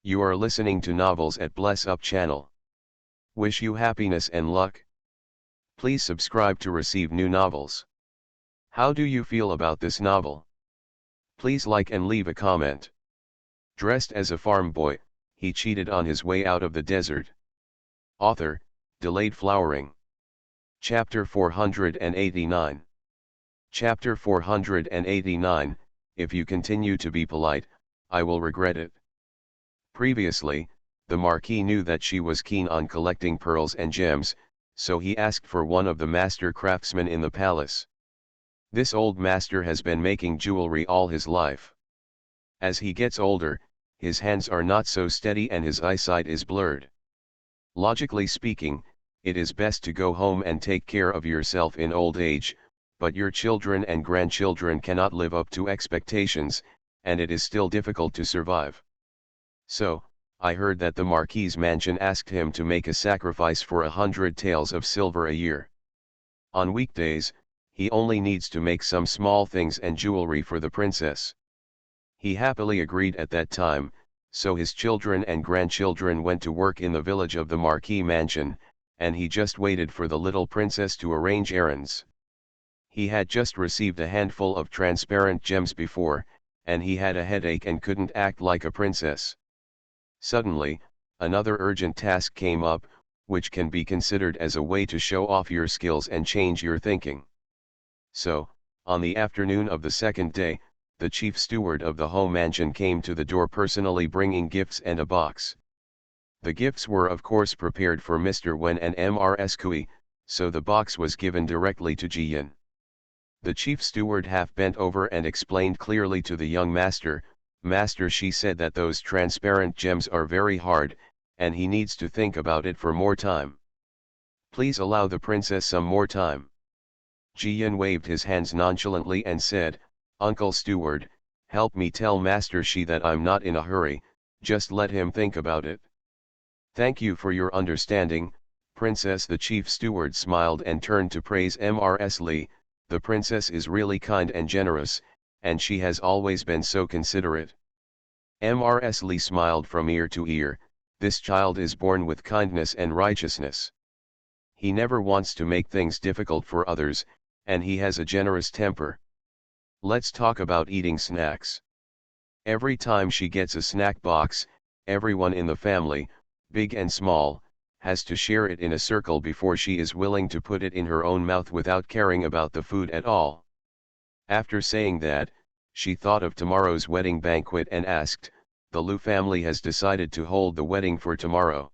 You are listening to Novels at Bless Up channel. Wish you happiness and luck. Please subscribe to receive new novels. How do you feel about this novel? Please like and leave a comment. Dressed as a farm boy, he cheated on his way out of the desert. Author, Delayed Flowering. Chapter 489. Chapter 489, If you continue to be polite, I will regret it. Previously, the Marquis knew that she was keen on collecting pearls and gems, so he asked for one of the master craftsmen in the palace. This old master has been making jewelry all his life. As he gets older, his hands are not so steady and his eyesight is blurred. Logically speaking, it is best to go home and take care of yourself in old age, but your children and grandchildren cannot live up to expectations, and it is still difficult to survive. So, I heard that the Marquis's mansion asked him to make a sacrifice for 100 taels of silver a year. On weekdays, he only needs to make some small things and jewelry for the princess. He happily agreed at that time, so his children and grandchildren went to work in the village of the Marquis mansion, and he just waited for the little princess to arrange errands. He had just received a handful of transparent gems before, and he had a headache and couldn't act like a princess. Suddenly, another urgent task came up, which can be considered as a way to show off your skills and change your thinking. So, on the afternoon of the second day, the chief steward of the home mansion came to the door personally bringing gifts and a box. The gifts were of course prepared for Mr. Wen and Mrs. Kui, so the box was given directly to Jiyan. The chief steward half bent over and explained clearly to the young master, "Master, she said that those transparent gems are very hard, and he needs to think about it for more time. Please allow the princess some more time." Jiyan waved his hands nonchalantly and said, "Uncle Steward, help me tell Master Shi that I'm not in a hurry, just let him think about it." "Thank you for your understanding, Princess." The chief steward smiled and turned to praise Mrs. Li. "The princess is really kind and generous, and she has always been so considerate." Mrs. Li smiled from ear to ear, "This child is born with kindness and righteousness. He never wants to make things difficult for others, and he has a generous temper. Let's talk about eating snacks. Every time she gets a snack box, everyone in the family, big and small, has to share it in a circle before she is willing to put it in her own mouth without caring about the food at all." After saying that, she thought of tomorrow's wedding banquet and asked, "The Lu family has decided to hold the wedding for tomorrow.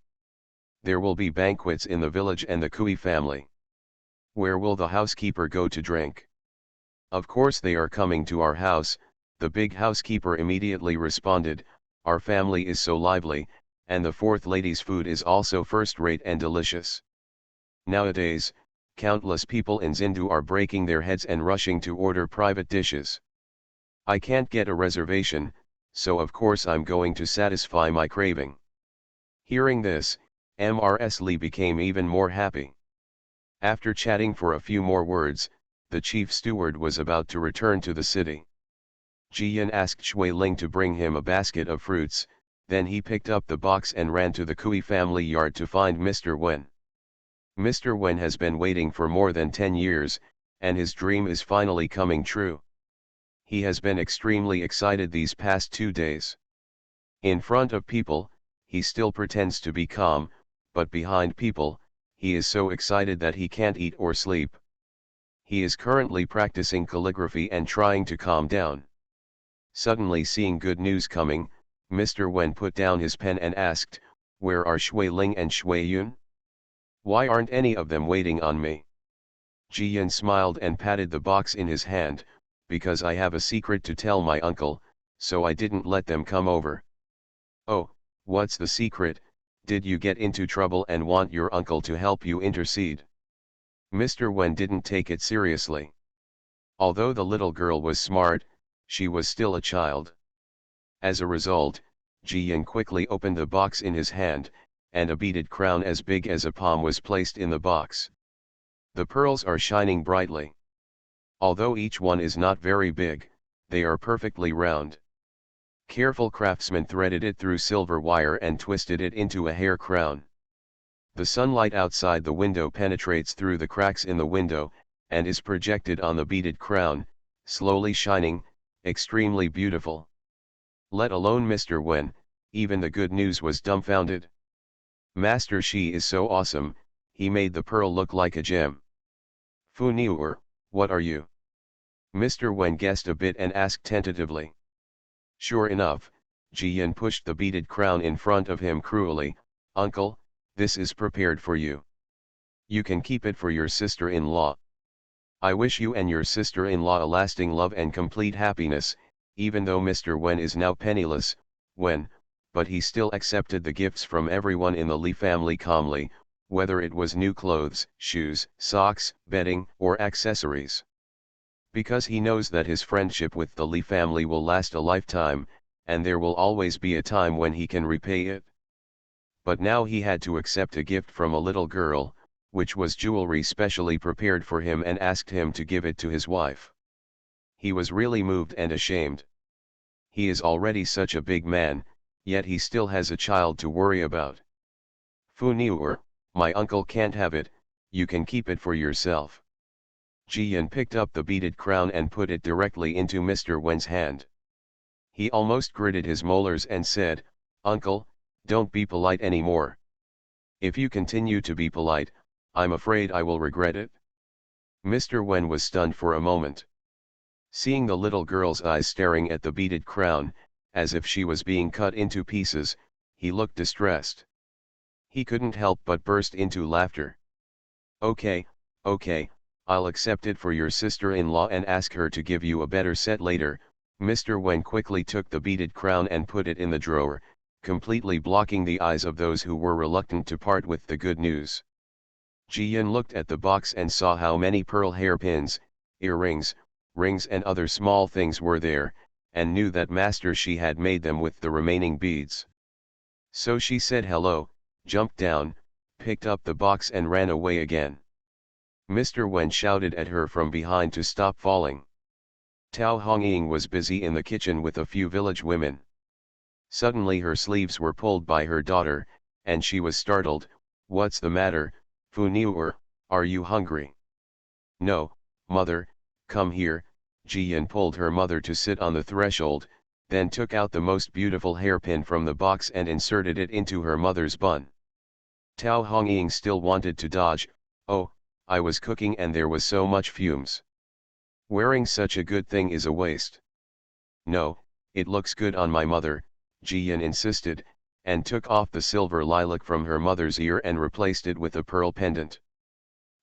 There will be banquets in the village and the Kui family. Where will the housekeeper go to drink?" "Of course they are coming to our house," the big housekeeper immediately responded. "Our family is so lively, and the fourth lady's food is also first-rate and delicious. Nowadays, countless people in Zindu are breaking their heads and rushing to order private dishes. I can't get a reservation, so of course I'm going to satisfy my craving." Hearing this, Mrs. Li became even more happy. After chatting for a few more words, the chief steward was about to return to the city. Jiyan asked Shui Ling to bring him a basket of fruits, then he picked up the box and ran to the Kui family yard to find Mr. Wen. Mr. Wen has been waiting for more than 10 years, and his dream is finally coming true. He has been extremely excited these past 2 days. In front of people, he still pretends to be calm, but behind people, he is so excited that he can't eat or sleep. He is currently practicing calligraphy and trying to calm down. Suddenly seeing good news coming, Mr. Wen put down his pen and asked, "Where are Shui Ling and Shui Yun? Why aren't any of them waiting on me?" Jiyan smiled and patted the box in his hand, "Because I have a secret to tell my uncle, so I didn't let them come over." "Oh, what's the secret? Did you get into trouble and want your uncle to help you intercede?" Mr. Wen didn't take it seriously. Although the little girl was smart, she was still a child. As a result, Jiyan quickly opened the box in his hand, and a beaded crown as big as a palm was placed in the box. The pearls are shining brightly. Although each one is not very big, they are perfectly round. Careful craftsmen threaded it through silver wire and twisted it into a hair crown. The sunlight outside the window penetrates through the cracks in the window, and is projected on the beaded crown, slowly shining, extremely beautiful. Let alone Mr. Wen, even the good news was dumbfounded. Master Shi is so awesome, he made the pearl look like a gem. "Fu Niuer, what are you?" Mr. Wen guessed a bit and asked tentatively. Sure enough, Jiyan pushed the beaded crown in front of him cruelly. "Uncle, this is prepared for you. You can keep it for your sister-in-law. I wish you and your sister-in-law a lasting love and complete happiness." Even though Mr. Wen is now penniless, but he still accepted the gifts from everyone in the Li family calmly, whether it was new clothes, shoes, socks, bedding, or accessories. Because he knows that his friendship with the Li family will last a lifetime, and there will always be a time when he can repay it. But now he had to accept a gift from a little girl, which was jewelry specially prepared for him, and asked him to give it to his wife. He was really moved and ashamed. He is already such a big man, yet he still has a child to worry about. "Fu Niuer, my uncle can't have it, you can keep it for yourself." Ji-Yan picked up the beaded crown and put it directly into Mr. Wen's hand. He almost gritted his molars and said, "Uncle, don't be polite anymore. If you continue to be polite, I'm afraid I will regret it." Mr. Wen was stunned for a moment. Seeing the little girl's eyes staring at the beaded crown, as if she was being cut into pieces, he looked distressed. He couldn't help but burst into laughter. "Okay, okay, I'll accept it for your sister-in-law and ask her to give you a better set later." Mr. Wen quickly took the beaded crown and put it in the drawer, completely blocking the eyes of those who were reluctant to part with the good news. Ji-Yan looked at the box and saw how many pearl hairpins, earrings, rings and other small things were there, and knew that Master Shi had made them with the remaining beads. So she said hello, jumped down, picked up the box and ran away again. Mr. Wen shouted at her from behind to stop falling. Tao Hongying was busy in the kitchen with a few village women. Suddenly her sleeves were pulled by her daughter, and she was startled. "What's the matter, Fu Niuer, are you hungry?" "No, mother, come here." Ji-Yan pulled her mother to sit on the threshold, then took out the most beautiful hairpin from the box and inserted it into her mother's bun. Tao Hongying still wanted to dodge. "Oh, I was cooking and there was so much fumes. Wearing such a good thing is a waste." "No, it looks good on my mother," Ji-Yan insisted, and took off the silver lilac from her mother's ear and replaced it with a pearl pendant.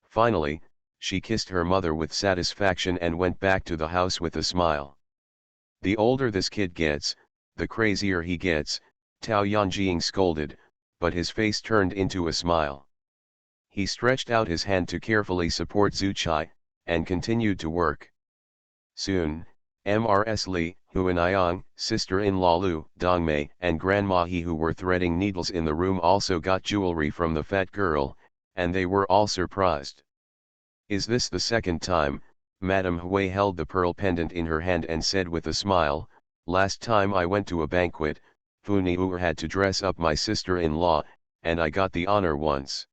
Finally, she kissed her mother with satisfaction and went back to the house with a smile. "The older this kid gets, the crazier he gets," Tao Yanjing scolded, but his face turned into a smile. He stretched out his hand to carefully support Zuchai, and continued to work. Soon, Mrs. Li, Huanayang, sister-in-law Lu Dongmei and Grandma He, who were threading needles in the room, also got jewelry from the fat girl, and they were all surprised. "Is this the second time?" Madame Hui held the pearl pendant in her hand and said with a smile, "Last time I went to a banquet, Fu Niuer had to dress up my sister-in-law, and I got the honor once."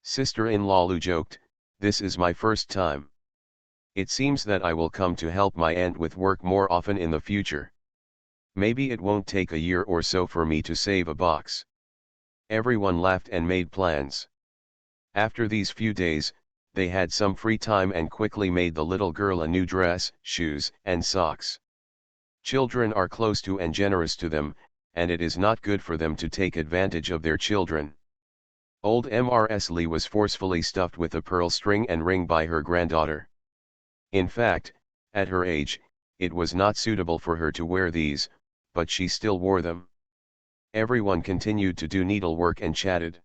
Sister-in-law Lu joked, "This is my first time. It seems that I will come to help my aunt with work more often in the future. Maybe it won't take a year or so for me to save a box." Everyone laughed and made plans. After these few days, they had some free time and quickly made the little girl a new dress, shoes, and socks. Children are close to and generous to them, and it is not good for them to take advantage of their children. Old Mrs. Li was forcefully stuffed with a pearl string and ring by her granddaughter. In fact, at her age, it was not suitable for her to wear these, but she still wore them. Everyone continued to do needlework and chatted.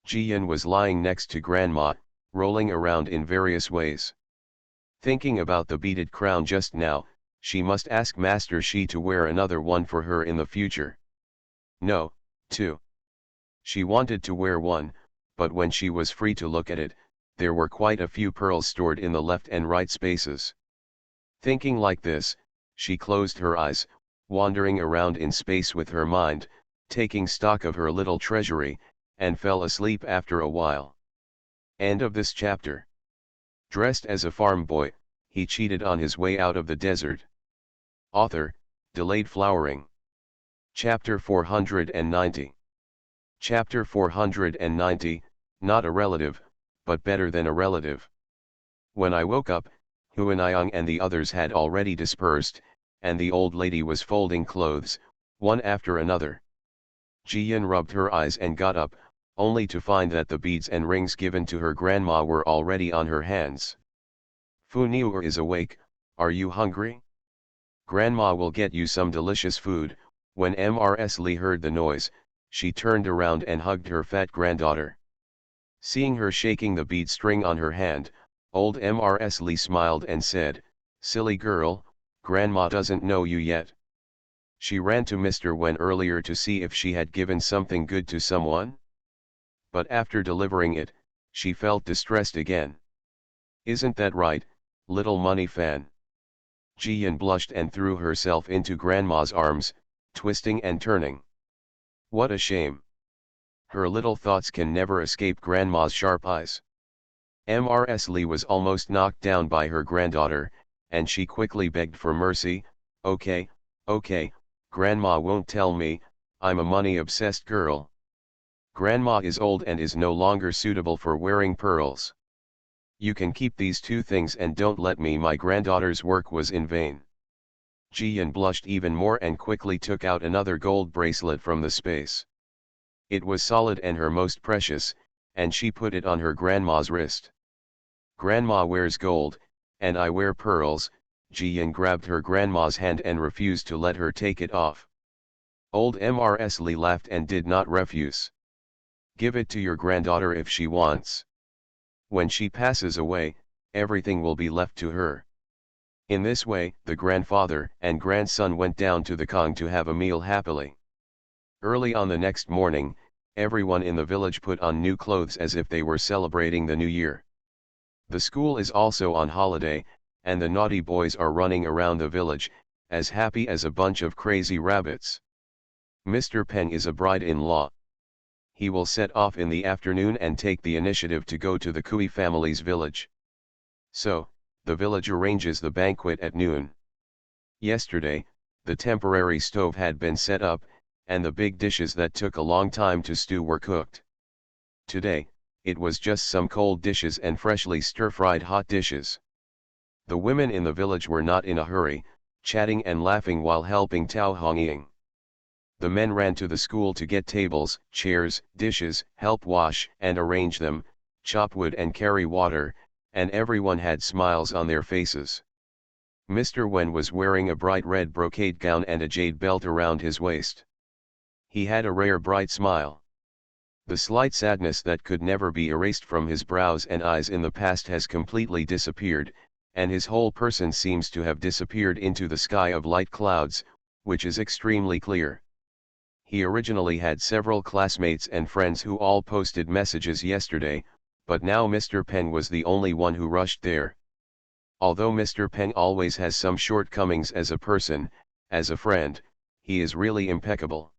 Ji-Yan was lying next to Grandma, rolling around in various ways. Thinking about the beaded crown just now, she must ask Master Shi to wear another one for her in the future. No, two. She wanted to wear one, but when she was free to look at it, there were quite a few pearls stored in the left and right spaces. Thinking like this, she closed her eyes, wandering around in space with her mind, taking stock of her little treasury, and fell asleep after a while. End of this chapter. Dressed as a farm boy, he cheated on his way out of the desert. Author, Delayed Flowering. Chapter 490. Chapter 490, Not a Relative, but Better than a Relative. When I woke up, Huanayang and the others had already dispersed, and the old lady was folding clothes, one after another. Ji-Yan rubbed her eyes and got up, only to find that the beads and rings given to her grandma were already on her hands. "Fu Niuer is awake, are you hungry? Grandma will get you some delicious food." When Mrs. Li heard the noise, she turned around and hugged her fat granddaughter. Seeing her shaking the bead string on her hand, old Mrs. Li smiled and said, "Silly girl, Grandma doesn't know you yet." She ran to Mr. Wen earlier to see if she had given something good to someone. But after delivering it, she felt distressed again. "Isn't that right, little money fan?" Ji-Yan blushed and threw herself into Grandma's arms, twisting and turning. What a shame. Her little thoughts can never escape Grandma's sharp eyes. Mrs. Lee was almost knocked down by her granddaughter, and she quickly begged for mercy. Okay, okay, Grandma won't tell me, I'm a money-obsessed girl. Grandma is old and is no longer suitable for wearing pearls. You can keep these two things and don't let me. My granddaughter's work was in vain. Jian blushed even more and quickly took out another gold bracelet from the space. It was solid and her most precious, and she put it on her grandma's wrist. Grandma wears gold, and I wear pearls. Jian grabbed her grandma's hand and refused to let her take it off. Old Mrs. Lee laughed and did not refuse. Give it to your granddaughter if she wants. When she passes away, everything will be left to her. In this way, the grandfather and grandson went down to the Kong to have a meal happily. Early on the next morning, everyone in the village put on new clothes as if they were celebrating the new year. The school is also on holiday, and the naughty boys are running around the village, as happy as a bunch of crazy rabbits. Mr. Peng is a bride-in-law. He will set off in the afternoon and take the initiative to go to the Kui family's village. So, the village arranges the banquet at noon. Yesterday, the temporary stove had been set up, and the big dishes that took a long time to stew were cooked. Today, it was just some cold dishes and freshly stir-fried hot dishes. The women in the village were not in a hurry, chatting and laughing while helping Tao Hongying. The men ran to the school to get tables, chairs, dishes, help wash and arrange them, chop wood and carry water, and everyone had smiles on their faces. Mr. Wen was wearing a bright red brocade gown and a jade belt around his waist. He had a rare bright smile. The slight sadness that could never be erased from his brows and eyes in the past has completely disappeared, and his whole person seems to have disappeared into the sky of light clouds, which is extremely clear. He originally had several classmates and friends who all posted messages yesterday, but now Mr. Peng was the only one who rushed there. Although Mr. Peng always has some shortcomings as a person, as a friend, he is really impeccable.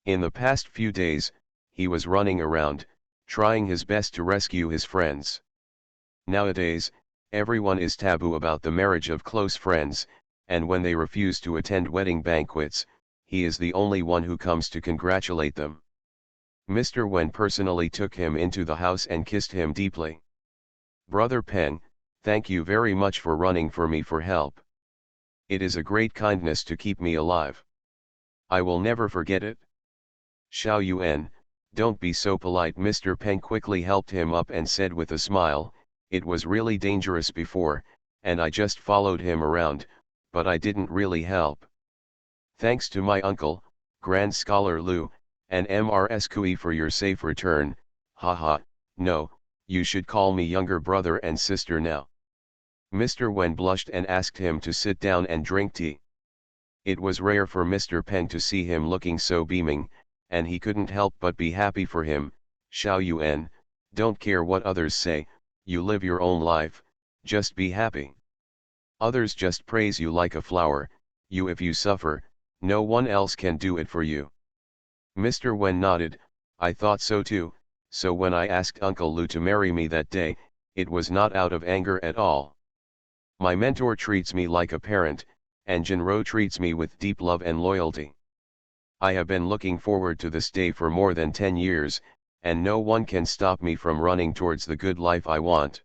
In the past few days, he was running around, trying his best to rescue his friends. Nowadays, everyone is taboo about the marriage of close friends, and when they refuse to attend wedding banquets, he is the only one who comes to congratulate them. Mr. Wen personally took him into the house and kissed him deeply. Brother Peng, thank you very much for running for me for help. It is a great kindness to keep me alive. I will never forget it. Xiao Yuan, don't be so polite. Mr. Peng quickly helped him up and said with a smile, it was really dangerous before, and I just followed him around, but I didn't really help. Thanks to my uncle, Grand Scholar Lu, and Mrs. Kui for your safe return. Haha, no, you should call me younger brother and sister now. Mr. Wen blushed and asked him to sit down and drink tea. It was rare for Mr. Peng to see him looking so beaming, and he couldn't help but be happy for him. Xiao Yuan, don't care what others say, you live your own life, just be happy. Others just praise you like a flower, if you suffer, no one else can do it for you. Mr. Wen nodded, I thought so too, so when I asked Uncle Lu to marry me that day, it was not out of anger at all. My mentor treats me like a parent, and Jinro treats me with deep love and loyalty. I have been looking forward to this day for more than 10 years, and no one can stop me from running towards the good life I want.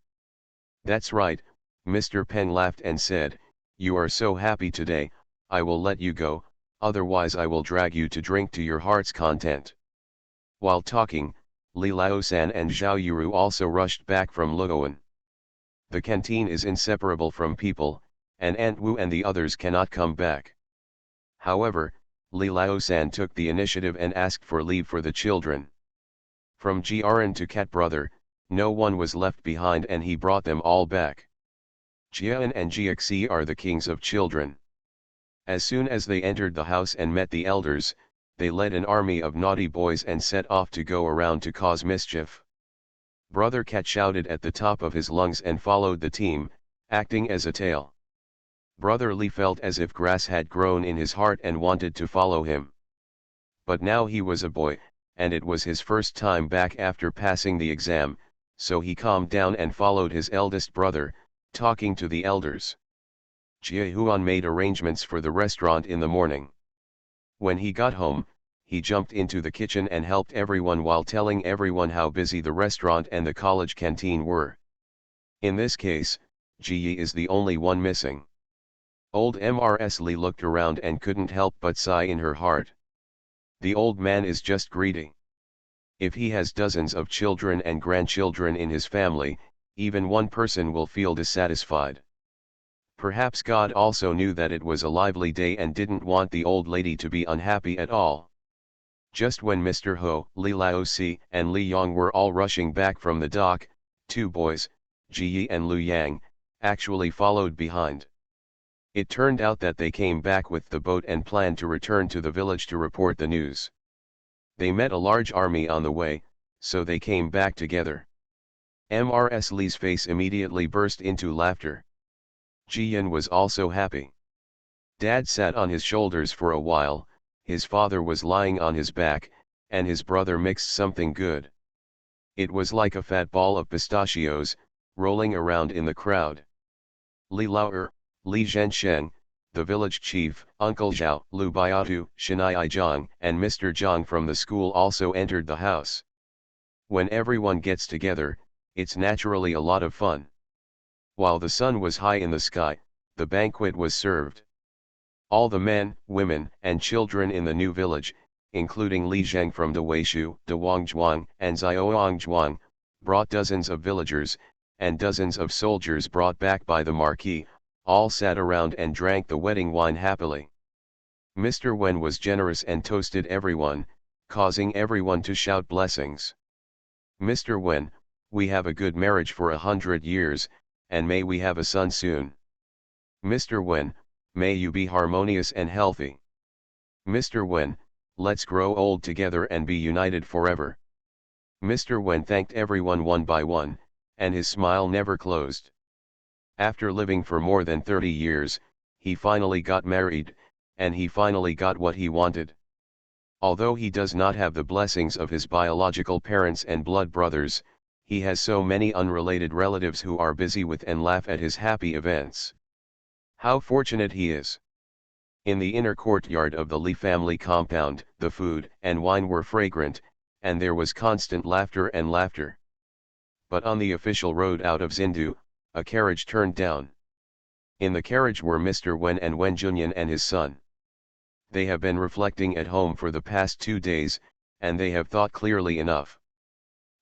That's right, Mr. Peng laughed and said, you are so happy today, I will let you go, otherwise I will drag you to drink to your heart's content. While talking, Li Laosan and Zhao Yuru also rushed back from Luoan. The canteen is inseparable from people, and Aunt Wu and the others cannot come back. However, Li Laosan took the initiative and asked for leave for the children. From Jiaran to Cat Brother, no one was left behind and he brought them all back. Jian and Jiaxi are the kings of children. As soon as they entered the house and met the elders, they led an army of naughty boys and set off to go around to cause mischief. Brother Cat shouted at the top of his lungs and followed the team, acting as a tail. Brother Li felt as if grass had grown in his heart and wanted to follow him. But now he was a boy, and it was his first time back after passing the exam, so he calmed down and followed his eldest brother, talking to the elders. Jie Huan made arrangements for the restaurant in the morning. When he got home, he jumped into the kitchen and helped everyone while telling everyone how busy the restaurant and the college canteen were. In this case, Ji is the only one missing. Old Mrs. Li looked around and couldn't help but sigh in her heart. The old man is just greedy. If he has dozens of children and grandchildren in his family, even one person will feel dissatisfied. Perhaps God also knew that it was a lively day and didn't want the old lady to be unhappy at all. Just when Mr. Ho, Li Laosi, and Li Yong were all rushing back from the dock, two boys, Ji Yi and Lu Yang, actually followed behind. It turned out that they came back with the boat and planned to return to the village to report the news. They met a large army on the way, so they came back together. Mrs. Li's face immediately burst into laughter. Jiyan was also happy. Dad sat on his shoulders for a while, his father was lying on his back, and his brother mixed something good. It was like a fat ball of pistachios, rolling around in the crowd. Li Laoer, Li Zhenshen, the village chief, Uncle Zhao, Lu Baiatu, Shanai Zhang, and Mr. Zhang from the school also entered the house. When everyone gets together, it's naturally a lot of fun. While the sun was high in the sky, the banquet was served. All the men, women, and children in the new village, including Li Zheng from De Weishu, De Wangzhuang, and Zhuang, brought dozens of villagers, and dozens of soldiers brought back by the marquis, all sat around and drank the wedding wine happily. Mr. Wen was generous and toasted everyone, causing everyone to shout blessings. Mr. Wen, we have a good marriage for 100 years, and may we have a son soon. Mr. Wen, may you be harmonious and healthy. Mr. Wen, let's grow old together and be united forever. Mr. Wen thanked everyone one by one, and his smile never closed. After living for more than 30 years, he finally got married, and he finally got what he wanted. Although he does not have the blessings of his biological parents and blood brothers, he has so many unrelated relatives who are busy with and laugh at his happy events. How fortunate he is! In the inner courtyard of the Li family compound, the food and wine were fragrant, and there was constant laughter and laughter. But on the official road out of Xindu, a carriage turned down. In the carriage were Mr. Wen and Wen Junyan and his son. They have been reflecting at home for the past 2 days, and they have thought clearly enough.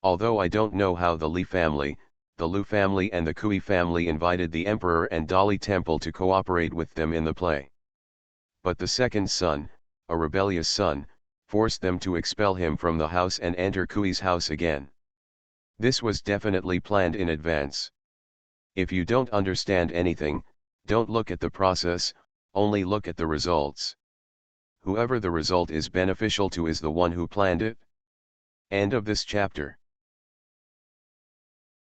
Although I don't know how the Li family, the Lu family and the Kui family invited the Emperor and Dali Temple to cooperate with them in the play. But the second son, a rebellious son, forced them to expel him from the house and enter Kui's house again. This was definitely planned in advance. If you don't understand anything, don't look at the process, only look at the results. Whoever the result is beneficial to is the one who planned it. End of this chapter.